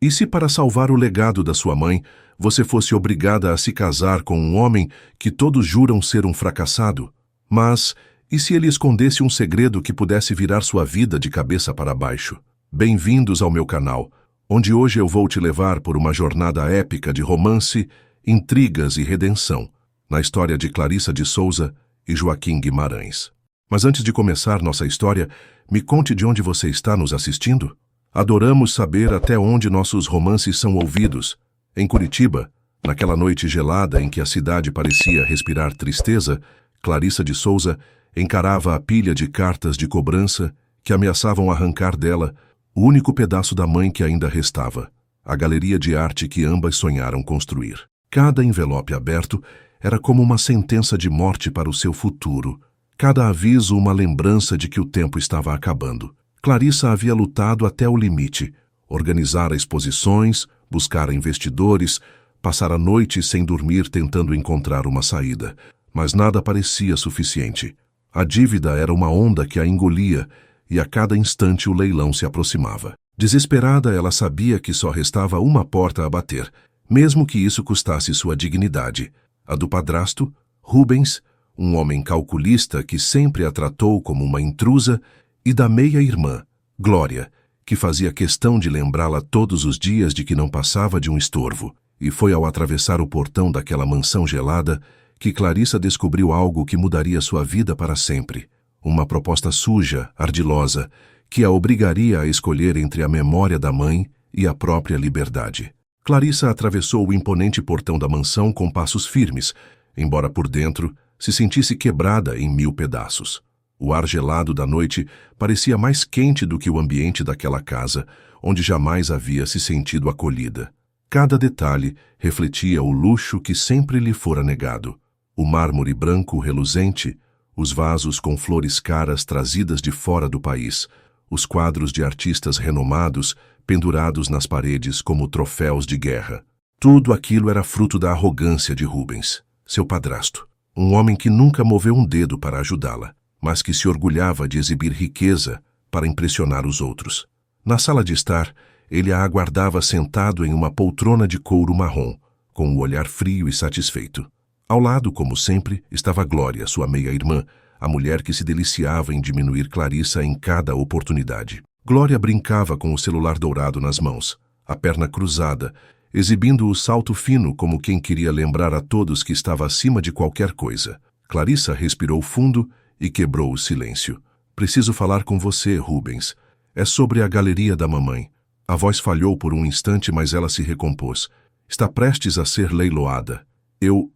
E se para salvar o legado da sua mãe, você fosse obrigada a se casar com um homem que todos juram ser um fracassado? Mas, e se ele escondesse um segredo que pudesse virar sua vida de cabeça para baixo? Bem-vindos ao meu canal, onde hoje eu vou te levar por uma jornada épica de romance, intrigas e redenção, na história de Clarissa de Souza e Joaquim Guimarães. Mas antes de começar nossa história, me conte de onde você está nos assistindo? Adoramos saber até onde nossos romances são ouvidos. Em Curitiba, naquela noite gelada em que a cidade parecia respirar tristeza, Clarissa de Souza encarava a pilha de cartas de cobrança que ameaçavam arrancar dela o único pedaço da mãe que ainda restava, a galeria de arte que ambas sonharam construir. Cada envelope aberto era como uma sentença de morte para o seu futuro, cada aviso uma lembrança de que o tempo estava acabando. Clarissa havia lutado até o limite, organizara exposições, buscara investidores, passara noites sem dormir tentando encontrar uma saída, mas nada parecia suficiente. A dívida era uma onda que a engolia e a cada instante o leilão se aproximava. Desesperada, ela sabia que só restava uma porta a bater, mesmo que isso custasse sua dignidade, a do padrasto, Rubens, um homem calculista que sempre a tratou como uma intrusa, e da meia-irmã, Glória, que fazia questão de lembrá-la todos os dias de que não passava de um estorvo. E foi ao atravessar o portão daquela mansão gelada que Clarissa descobriu algo que mudaria sua vida para sempre. Uma proposta suja, ardilosa, que a obrigaria a escolher entre a memória da mãe e a própria liberdade. Clarissa atravessou o imponente portão da mansão com passos firmes, embora por dentro se sentisse quebrada em 1000 pedaços. O ar gelado da noite parecia mais quente do que o ambiente daquela casa, onde jamais havia se sentido acolhida. Cada detalhe refletia o luxo que sempre lhe fora negado. O mármore branco reluzente, os vasos com flores caras trazidas de fora do país, os quadros de artistas renomados pendurados nas paredes como troféus de guerra. Tudo aquilo era fruto da arrogância de Rubens, seu padrasto, um homem que nunca moveu um dedo para ajudá-la, mas que se orgulhava de exibir riqueza para impressionar os outros. Na sala de estar, ele a aguardava sentado em uma poltrona de couro marrom, com o olhar frio e satisfeito. Ao lado, como sempre, estava Glória, sua meia-irmã, a mulher que se deliciava em diminuir Clarissa em cada oportunidade. Glória brincava com o celular dourado nas mãos, a perna cruzada, exibindo o salto fino como quem queria lembrar a todos que estava acima de qualquer coisa. Clarissa respirou fundo e quebrou o silêncio. Preciso falar com você, Rubens. É sobre a galeria da mamãe. A voz falhou por um instante, mas ela se recompôs. Está prestes a ser leiloada. Eu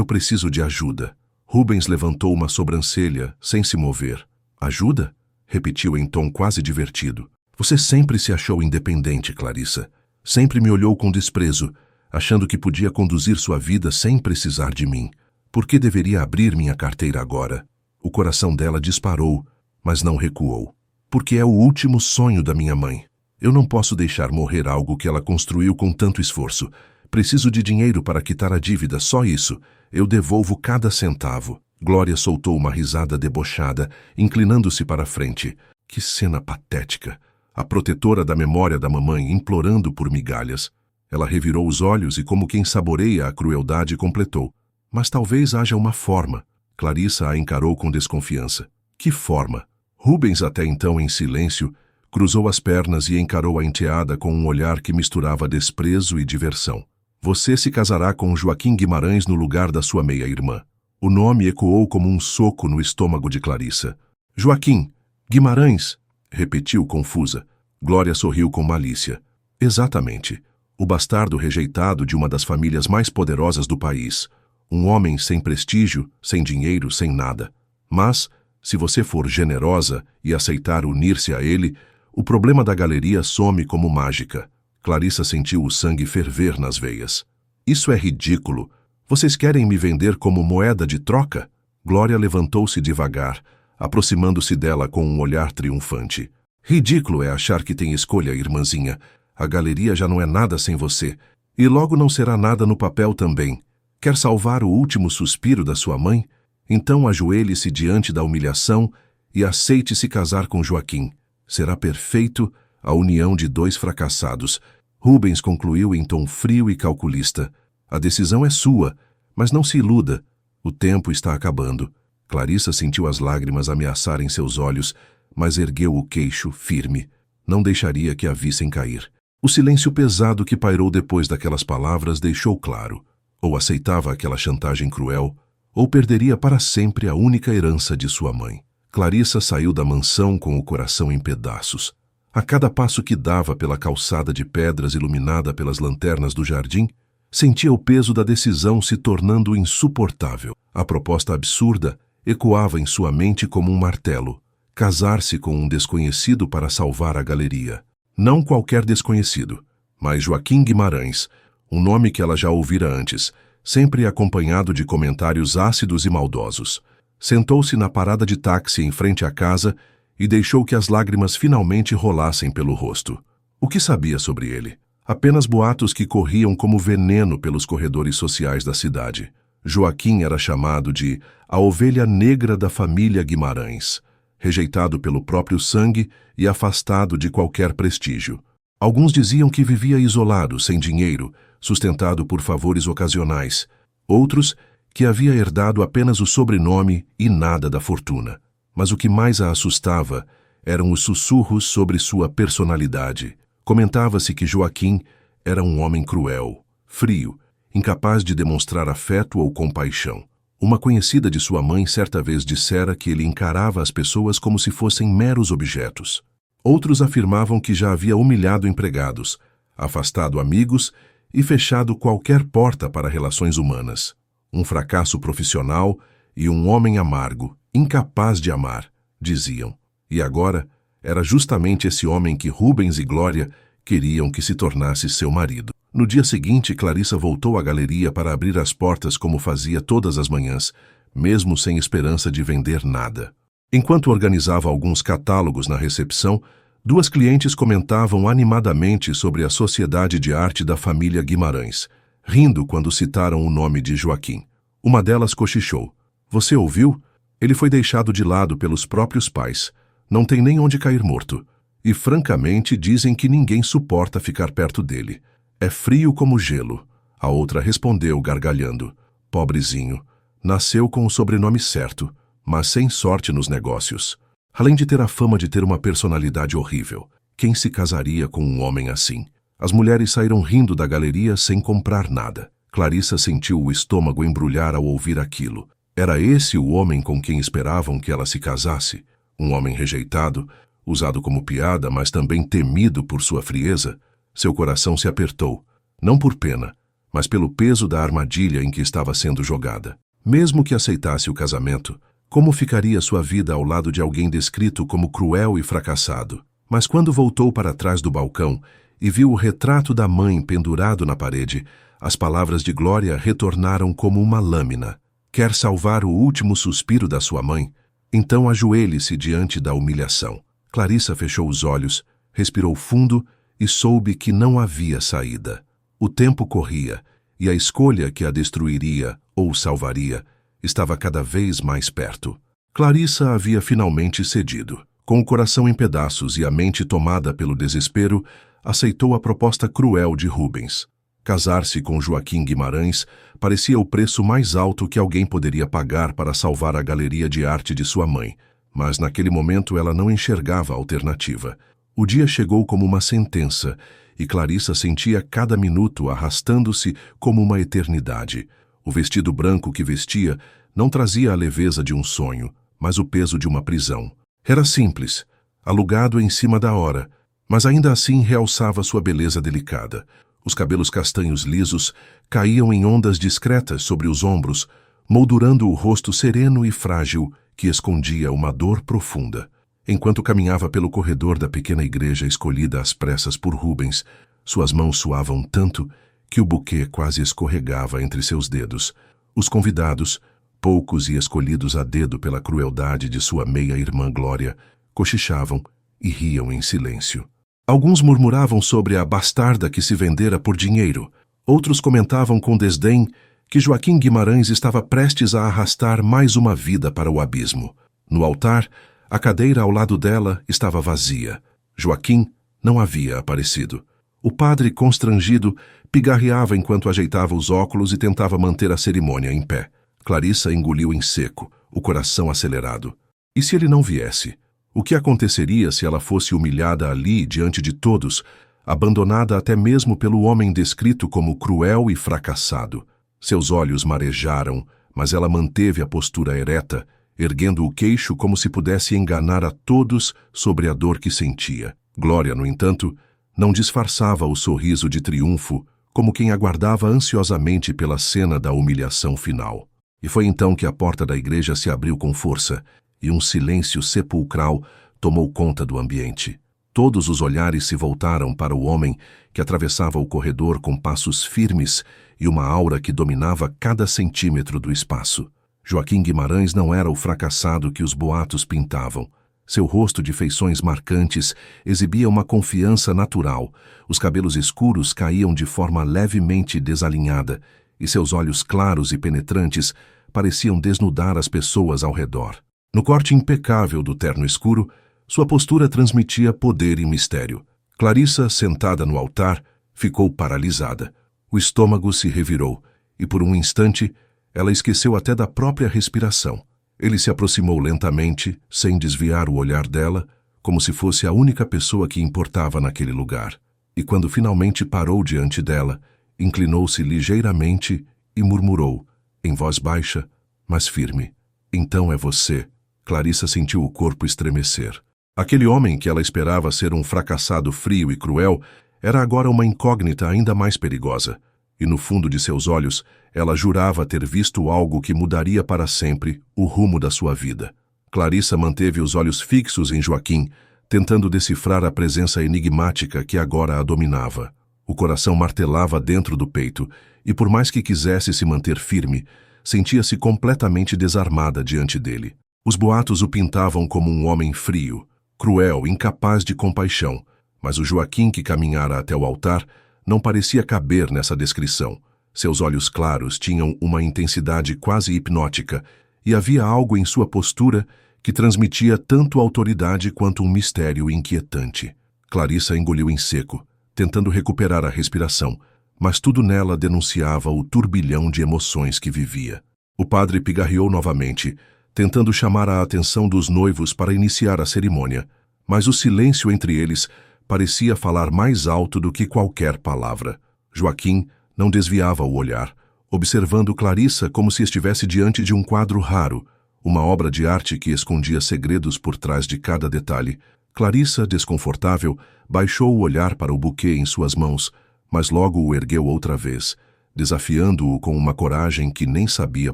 preciso de ajuda. Rubens levantou uma sobrancelha, sem se mover. Ajuda? Repetiu em tom quase divertido. Você sempre se achou independente, Clarissa. Sempre me olhou com desprezo, achando que podia conduzir sua vida sem precisar de mim. Por que deveria abrir minha carteira agora? O coração dela disparou, mas não recuou. Porque é o último sonho da minha mãe. Eu não posso deixar morrer algo que ela construiu com tanto esforço. Preciso de dinheiro para quitar a dívida, só isso. Eu devolvo cada centavo. Glória soltou uma risada debochada, inclinando-se para a frente. Que cena patética. A protetora da memória da mamãe implorando por migalhas. Ela revirou os olhos e, como quem saboreia a crueldade, completou. Mas talvez haja uma forma. Clarissa a encarou com desconfiança. Que forma? Rubens, até então em silêncio, cruzou as pernas e encarou a enteada com um olhar que misturava desprezo e diversão. Você se casará com Joaquim Guimarães no lugar da sua meia-irmã. O nome ecoou como um soco no estômago de Clarissa. Joaquim Guimarães, repetiu confusa. Glória sorriu com malícia. Exatamente. O bastardo rejeitado de uma das famílias mais poderosas do país. Um homem sem prestígio, sem dinheiro, sem nada. Mas, se você for generosa e aceitar unir-se a ele, o problema da galeria some como mágica. Clarissa sentiu o sangue ferver nas veias. Isso é ridículo. Vocês querem me vender como moeda de troca? Glória levantou-se devagar, aproximando-se dela com um olhar triunfante. Ridículo é achar que tem escolha, irmãzinha. A galeria já não é nada sem você. E logo não será nada no papel também. Quer salvar o último suspiro da sua mãe? Então ajoelhe-se diante da humilhação e aceite se casar com Joaquim. Será perfeito a união de dois fracassados, Rubens concluiu em tom frio e calculista. A decisão é sua, mas não se iluda. O tempo está acabando. Clarissa sentiu as lágrimas ameaçarem seus olhos, mas ergueu o queixo, firme. Não deixaria que a vissem cair. O silêncio pesado que pairou depois daquelas palavras deixou claro. Ou aceitava aquela chantagem cruel, ou perderia para sempre a única herança de sua mãe. Clarissa saiu da mansão com o coração em pedaços. A cada passo que dava pela calçada de pedras iluminada pelas lanternas do jardim, sentia o peso da decisão se tornando insuportável. A proposta absurda ecoava em sua mente como um martelo. Casar-se com um desconhecido para salvar a galeria. Não qualquer desconhecido, mas Joaquim Guimarães, um nome que ela já ouvira antes, sempre acompanhado de comentários ácidos e maldosos. Sentou-se na parada de táxi em frente à casa e deixou que as lágrimas finalmente rolassem pelo rosto. O que sabia sobre ele? Apenas boatos que corriam como veneno pelos corredores sociais da cidade. Joaquim era chamado de a ovelha negra da família Guimarães, rejeitado pelo próprio sangue e afastado de qualquer prestígio. Alguns diziam que vivia isolado, sem dinheiro, sustentado por favores ocasionais. Outros, que havia herdado apenas o sobrenome e nada da fortuna. Mas o que mais a assustava eram os sussurros sobre sua personalidade. Comentava-se que Joaquim era um homem cruel, frio, incapaz de demonstrar afeto ou compaixão. Uma conhecida de sua mãe certa vez dissera que ele encarava as pessoas como se fossem meros objetos. Outros afirmavam que já havia humilhado empregados, afastado amigos e fechado qualquer porta para relações humanas. Um fracasso profissional e um homem amargo, incapaz de amar, diziam. E agora era justamente esse homem que Rubens e Glória queriam que se tornasse seu marido. No dia seguinte, Clarissa voltou à galeria para abrir as portas como fazia todas as manhãs, mesmo sem esperança de vender nada. Enquanto organizava alguns catálogos na recepção, duas clientes comentavam animadamente sobre a Sociedade de Arte da família Guimarães, rindo quando citaram o nome de Joaquim. Uma delas cochichou. Você ouviu? Ele foi deixado de lado pelos próprios pais. Não tem nem onde cair morto. E, francamente, dizem que ninguém suporta ficar perto dele. É frio como gelo. A outra respondeu, gargalhando. Pobrezinho. Nasceu com o sobrenome certo, mas sem sorte nos negócios. Além de ter a fama de ter uma personalidade horrível. Quem se casaria com um homem assim? As mulheres saíram rindo da galeria sem comprar nada. Clarissa sentiu o estômago embrulhar ao ouvir aquilo. Era esse o homem com quem esperavam que ela se casasse? Um homem rejeitado, usado como piada, mas também temido por sua frieza? Seu coração se apertou, não por pena, mas pelo peso da armadilha em que estava sendo jogada. Mesmo que aceitasse o casamento, como ficaria sua vida ao lado de alguém descrito como cruel e fracassado? Mas quando voltou para trás do balcão e viu o retrato da mãe pendurado na parede, as palavras de Glória retornaram como uma lâmina. Quer salvar o último suspiro da sua mãe? Então ajoelhe-se diante da humilhação. Clarissa fechou os olhos, respirou fundo e soube que não havia saída. O tempo corria, e a escolha que a destruiria ou salvaria estava cada vez mais perto. Clarissa havia finalmente cedido. Com o coração em pedaços e a mente tomada pelo desespero, aceitou a proposta cruel de Rubens. Casar-se com Joaquim Guimarães parecia o preço mais alto que alguém poderia pagar para salvar a galeria de arte de sua mãe, mas naquele momento ela não enxergava alternativa. O dia chegou como uma sentença, e Clarissa sentia cada minuto arrastando-se como uma eternidade. O vestido branco que vestia não trazia a leveza de um sonho, mas o peso de uma prisão. Era simples, alugado em cima da hora, mas ainda assim realçava sua beleza delicada. Os cabelos castanhos lisos caíam em ondas discretas sobre os ombros, moldurando o rosto sereno e frágil que escondia uma dor profunda. Enquanto caminhava pelo corredor da pequena igreja escolhida às pressas por Rubens, suas mãos suavam tanto que o buquê quase escorregava entre seus dedos. Os convidados, poucos e escolhidos a dedo pela crueldade de sua meia-irmã Glória, cochichavam e riam em silêncio. Alguns murmuravam sobre a bastarda que se vendera por dinheiro. Outros comentavam com desdém que Joaquim Guimarães estava prestes a arrastar mais uma vida para o abismo. No altar, a cadeira ao lado dela estava vazia. Joaquim não havia aparecido. O padre, constrangido, pigarreava enquanto ajeitava os óculos e tentava manter a cerimônia em pé. Clarissa engoliu em seco, o coração acelerado. E se ele não viesse? O que aconteceria se ela fosse humilhada ali diante de todos, abandonada até mesmo pelo homem descrito como cruel e fracassado? Seus olhos marejaram, mas ela manteve a postura ereta, erguendo o queixo como se pudesse enganar a todos sobre a dor que sentia. Glória, no entanto, não disfarçava o sorriso de triunfo, como quem aguardava ansiosamente pela cena da humilhação final. E foi então que a porta da igreja se abriu com força, e um silêncio sepulcral tomou conta do ambiente. Todos os olhares se voltaram para o homem que atravessava o corredor com passos firmes e uma aura que dominava cada centímetro do espaço. Joaquim Guimarães não era o fracassado que os boatos pintavam. Seu rosto de feições marcantes exibia uma confiança natural, os cabelos escuros caíam de forma levemente desalinhada, e seus olhos claros e penetrantes pareciam desnudar as pessoas ao redor. No corte impecável do terno escuro, sua postura transmitia poder e mistério. Clarissa, sentada no altar, ficou paralisada. O estômago se revirou, e por um instante, ela esqueceu até da própria respiração. Ele se aproximou lentamente, sem desviar o olhar dela, como se fosse a única pessoa que importava naquele lugar. E quando finalmente parou diante dela, inclinou-se ligeiramente e murmurou, em voz baixa, mas firme: "Então é você." Clarissa sentiu o corpo estremecer. Aquele homem que ela esperava ser um fracassado frio e cruel era agora uma incógnita ainda mais perigosa. E no fundo de seus olhos, ela jurava ter visto algo que mudaria para sempre o rumo da sua vida. Clarissa manteve os olhos fixos em Joaquim, tentando decifrar a presença enigmática que agora a dominava. O coração martelava dentro do peito, e por mais que quisesse se manter firme, sentia-se completamente desarmada diante dele. Os boatos o pintavam como um homem frio, cruel, incapaz de compaixão, mas o Joaquim que caminhara até o altar não parecia caber nessa descrição. Seus olhos claros tinham uma intensidade quase hipnótica, e havia algo em sua postura que transmitia tanto autoridade quanto um mistério inquietante. Clarissa engoliu em seco, tentando recuperar a respiração, mas tudo nela denunciava o turbilhão de emoções que vivia. O padre pigarreou novamente, tentando chamar a atenção dos noivos para iniciar a cerimônia, mas o silêncio entre eles parecia falar mais alto do que qualquer palavra. Joaquim não desviava o olhar, observando Clarissa como se estivesse diante de um quadro raro, uma obra de arte que escondia segredos por trás de cada detalhe. Clarissa, desconfortável, baixou o olhar para o buquê em suas mãos, mas logo o ergueu outra vez, desafiando-o com uma coragem que nem sabia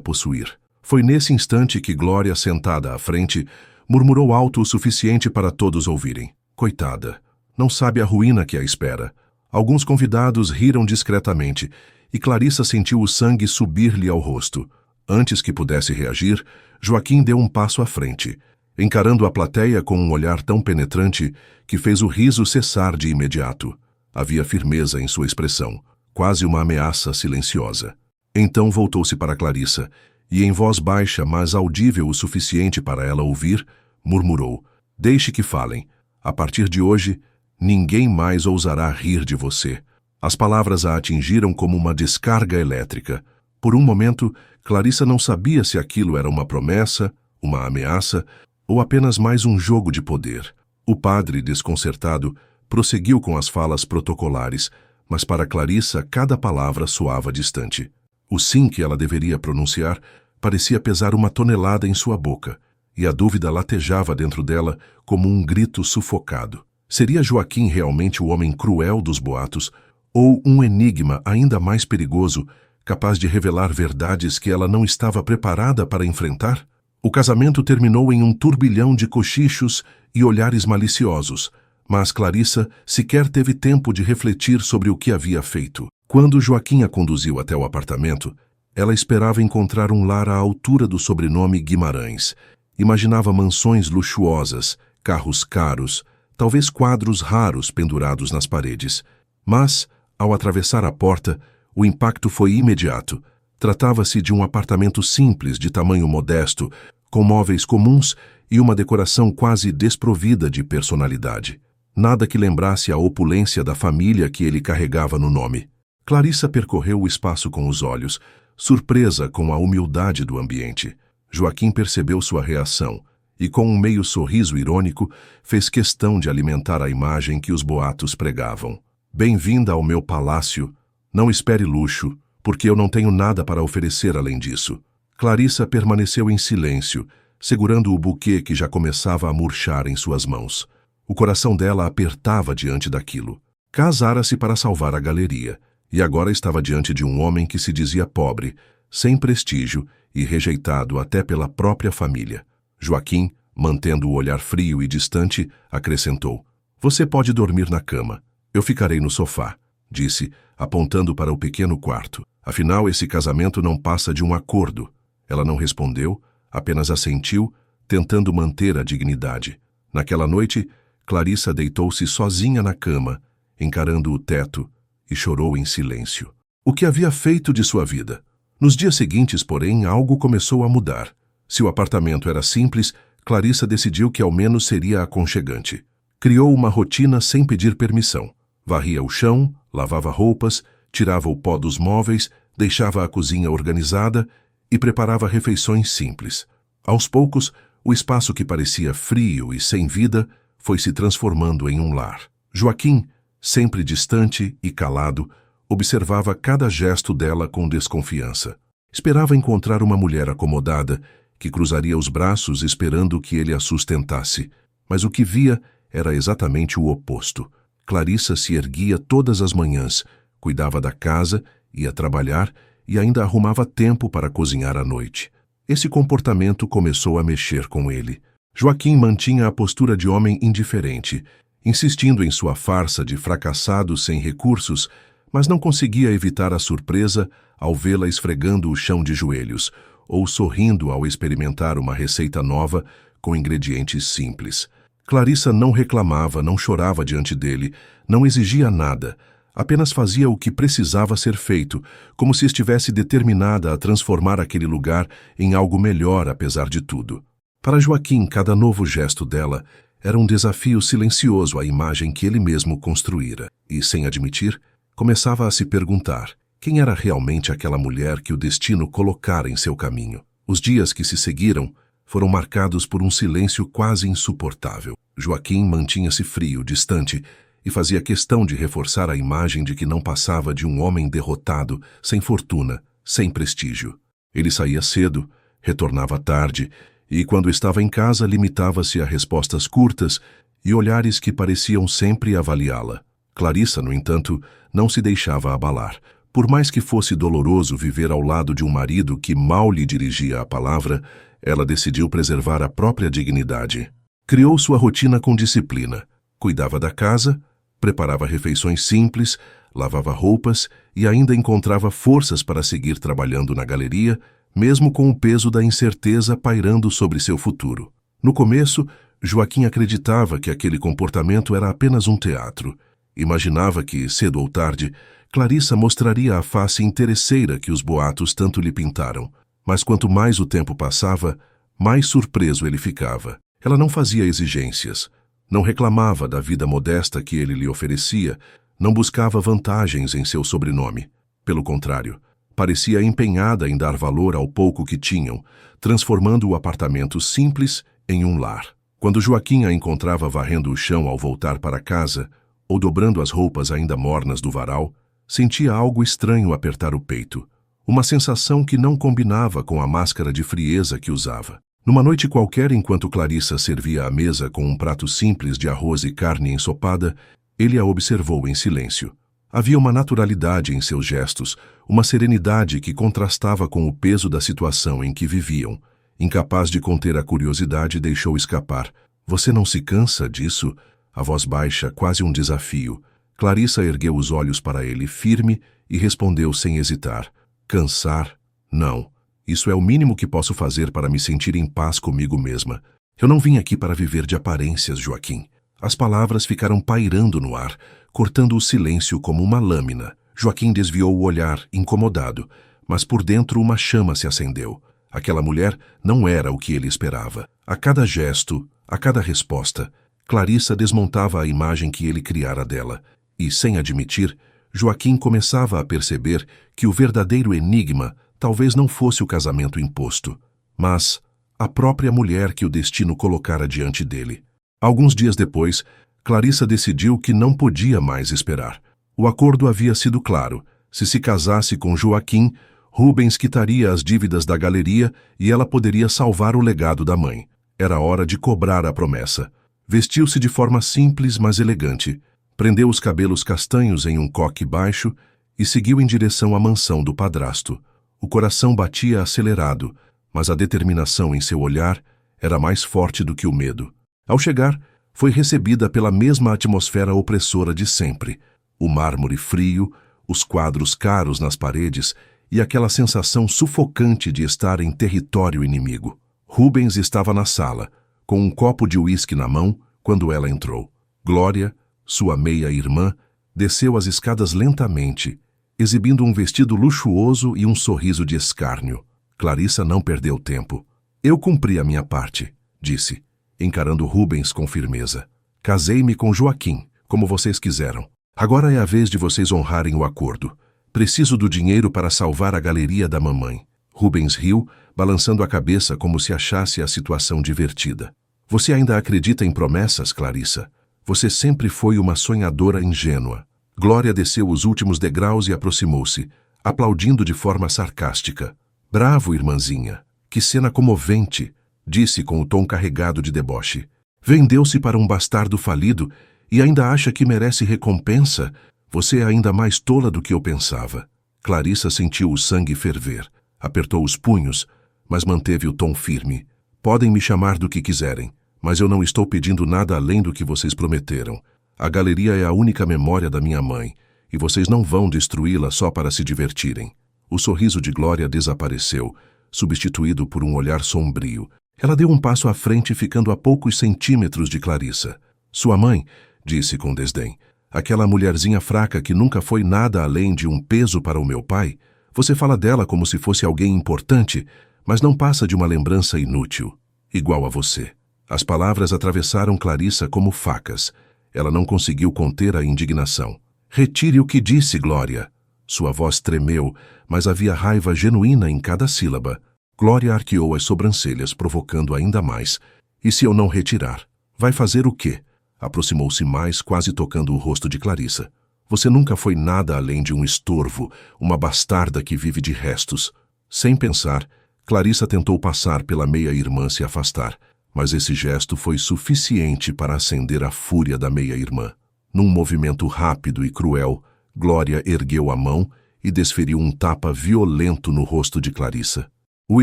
possuir. Foi nesse instante que Glória, sentada à frente, murmurou alto o suficiente para todos ouvirem: "Coitada, não sabe a ruína que a espera." Alguns convidados riram discretamente, e Clarissa sentiu o sangue subir-lhe ao rosto. Antes que pudesse reagir, Joaquim deu um passo à frente, encarando a plateia com um olhar tão penetrante que fez o riso cessar de imediato. Havia firmeza em sua expressão, quase uma ameaça silenciosa. Então voltou-se para Clarissa, e em voz baixa, mas audível o suficiente para ela ouvir, murmurou: "Deixe que falem. A partir de hoje, ninguém mais ousará rir de você." As palavras a atingiram como uma descarga elétrica. Por um momento, Clarissa não sabia se aquilo era uma promessa, uma ameaça ou apenas mais um jogo de poder. O padre, desconcertado, prosseguiu com as falas protocolares, mas para Clarissa cada palavra soava distante. O sim que ela deveria pronunciar parecia pesar uma tonelada em sua boca, e a dúvida latejava dentro dela como um grito sufocado. Seria Joaquim realmente o homem cruel dos boatos, ou um enigma ainda mais perigoso, capaz de revelar verdades que ela não estava preparada para enfrentar? O casamento terminou em um turbilhão de cochichos e olhares maliciosos, mas Clarissa sequer teve tempo de refletir sobre o que havia feito. Quando Joaquim a conduziu até o apartamento, ela esperava encontrar um lar à altura do sobrenome Guimarães. Imaginava mansões luxuosas, carros caros, talvez quadros raros pendurados nas paredes. Mas, ao atravessar a porta, o impacto foi imediato. Tratava-se de um apartamento simples, de tamanho modesto, com móveis comuns e uma decoração quase desprovida de personalidade. nada que lembrasse a opulência da família que ele carregava no nome. Clarissa percorreu o espaço com os olhos, surpresa com a humildade do ambiente. Joaquim percebeu sua reação e, com um meio sorriso irônico, fez questão de alimentar a imagem que os boatos pregavam. Bem-vinda ao meu palácio. Não espere luxo, porque eu não tenho nada para oferecer além disso. Clarissa permaneceu em silêncio, segurando o buquê que já começava a murchar em suas mãos. O coração dela apertava diante daquilo. Casara-se para salvar a galeria, e agora estava diante de um homem que se dizia pobre, sem prestígio e rejeitado até pela própria família. Joaquim, mantendo o olhar frio e distante, acrescentou: "Você pode dormir na cama. Eu ficarei no sofá", disse, apontando para o pequeno quarto. Afinal, esse casamento não passa de um acordo. Ela não respondeu, apenas assentiu, tentando manter a dignidade. Naquela noite, Clarissa deitou-se sozinha na cama, encarando o teto, e chorou em silêncio. O que havia feito de sua vida? Nos dias seguintes, porém, algo começou a mudar. Se o apartamento era simples, Clarissa decidiu que ao menos seria aconchegante. Criou uma rotina sem pedir permissão. Varria o chão, lavava roupas, tirava o pó dos móveis, deixava a cozinha organizada e preparava refeições simples. Aos poucos, o espaço que parecia frio e sem vida foi se transformando em um lar. Joaquim, sempre distante e calado, observava cada gesto dela com desconfiança. Esperava encontrar uma mulher acomodada, que cruzaria os braços esperando que ele a sustentasse. Mas o que via era exatamente o oposto. Clarissa se erguia todas as manhãs, cuidava da casa, ia trabalhar e ainda arrumava tempo para cozinhar à noite. Esse comportamento começou a mexer com ele. Joaquim mantinha a postura de homem indiferente, insistindo em sua farsa de fracassado sem recursos, mas não conseguia evitar a surpresa ao vê-la esfregando o chão de joelhos, ou sorrindo ao experimentar uma receita nova com ingredientes simples. Clarissa não reclamava, não chorava diante dele, não exigia nada, apenas fazia o que precisava ser feito, como se estivesse determinada a transformar aquele lugar em algo melhor apesar de tudo. Para Joaquim, cada novo gesto dela era um desafio silencioso à imagem que ele mesmo construíra, e, sem admitir, começava a se perguntar quem era realmente aquela mulher que o destino colocara em seu caminho. Os dias que se seguiram foram marcados por um silêncio quase insuportável. Joaquim mantinha-se frio, distante, e fazia questão de reforçar a imagem de que não passava de um homem derrotado, sem fortuna, sem prestígio. Ele saía cedo, retornava tarde, e quando estava em casa limitava-se a respostas curtas e olhares que pareciam sempre avaliá-la. Clarissa, no entanto, não se deixava abalar. Por mais que fosse doloroso viver ao lado de um marido que mal lhe dirigia a palavra, ela decidiu preservar a própria dignidade. Criou sua rotina com disciplina. Cuidava da casa, preparava refeições simples, lavava roupas e ainda encontrava forças para seguir trabalhando na galeria, mesmo com o peso da incerteza pairando sobre seu futuro. No começo, Joaquim acreditava que aquele comportamento era apenas um teatro. Imaginava que, cedo ou tarde, Clarissa mostraria a face interesseira que os boatos tanto lhe pintaram. Mas quanto mais o tempo passava, mais surpreso ele ficava. Ela não fazia exigências, não reclamava da vida modesta que ele lhe oferecia, não buscava vantagens em seu sobrenome. Pelo contrário, parecia empenhada em dar valor ao pouco que tinham, transformando o apartamento simples em um lar. Quando Joaquim a encontrava varrendo o chão ao voltar para casa, ou dobrando as roupas ainda mornas do varal, sentia algo estranho apertar o peito, uma sensação que não combinava com a máscara de frieza que usava. Numa noite qualquer, enquanto Clarissa servia à mesa com um prato simples de arroz e carne ensopada, ele a observou em silêncio. Havia uma naturalidade em seus gestos, uma serenidade que contrastava com o peso da situação em que viviam. Incapaz de conter a curiosidade, deixou escapar: "Você não se cansa disso?" A voz baixa, quase um desafio. Clarissa ergueu os olhos para ele, firme, e respondeu sem hesitar: "Cansar? Não. Isso é o mínimo que posso fazer para me sentir em paz comigo mesma. Eu não vim aqui para viver de aparências, Joaquim." As palavras ficaram pairando no ar, cortando o silêncio como uma lâmina. Joaquim desviou o olhar, incomodado, mas por dentro uma chama se acendeu. Aquela mulher não era o que ele esperava. A cada gesto, a cada resposta, Clarissa desmontava a imagem que ele criara dela, e, sem admitir, Joaquim começava a perceber que o verdadeiro enigma talvez não fosse o casamento imposto, mas a própria mulher que o destino colocara diante dele. Alguns dias depois, Clarissa decidiu que não podia mais esperar. O acordo havia sido claro: se casasse com Joaquim, Rubens quitaria as dívidas da galeria e ela poderia salvar o legado da mãe. Era hora de cobrar a promessa. Vestiu-se de forma simples, mas elegante. Prendeu os cabelos castanhos em um coque baixo e seguiu em direção à mansão do padrasto. O coração batia acelerado, mas a determinação em seu olhar era mais forte do que o medo. Ao chegar, foi recebida pela mesma atmosfera opressora de sempre. O mármore frio, os quadros caros nas paredes e aquela sensação sufocante de estar em território inimigo. Rubens estava na sala, com um copo de uísque na mão, quando ela entrou. Glória, sua meia-irmã, desceu as escadas lentamente, exibindo um vestido luxuoso e um sorriso de escárnio. Clarissa não perdeu tempo. Eu cumpri a minha parte, disse, encarando Rubens com firmeza. Casei-me com Joaquim, como vocês quiseram. Agora é a vez de vocês honrarem o acordo. Preciso do dinheiro para salvar a galeria da mamãe. Rubens riu, balançando a cabeça como se achasse a situação divertida. Você ainda acredita em promessas, Clarissa? Você sempre foi uma sonhadora ingênua. Glória desceu os últimos degraus e aproximou-se, aplaudindo de forma sarcástica. Bravo, irmãzinha. Que cena comovente, disse com o tom carregado de deboche. Vendeu-se para um bastardo falido e ainda acha que merece recompensa? Você é ainda mais tola do que eu pensava. Clarissa sentiu o sangue ferver. Apertou os punhos, mas manteve o tom firme. Podem me chamar do que quiserem, mas eu não estou pedindo nada além do que vocês prometeram. A galeria é a única memória da minha mãe, e vocês não vão destruí-la só para se divertirem. O sorriso de Glória desapareceu, substituído por um olhar sombrio. Ela deu um passo à frente, ficando a poucos centímetros de Clarissa. Sua mãe, disse com desdém, aquela mulherzinha fraca que nunca foi nada além de um peso para o meu pai, você fala dela como se fosse alguém importante, mas não passa de uma lembrança inútil, igual a você. As palavras atravessaram Clarissa como facas. Ela não conseguiu conter a indignação. Retire o que disse, Glória. Sua voz tremeu, mas havia raiva genuína em cada sílaba. Glória arqueou as sobrancelhas, provocando ainda mais. E se eu não retirar? Vai fazer o quê? Aproximou-se mais, quase tocando o rosto de Clarissa. Você nunca foi nada além de um estorvo, uma bastarda que vive de restos. Sem pensar, Clarissa tentou passar pela meia-irmã se afastar, mas esse gesto foi suficiente para acender a fúria da meia-irmã. Num movimento rápido e cruel, Glória ergueu a mão e desferiu um tapa violento no rosto de Clarissa. O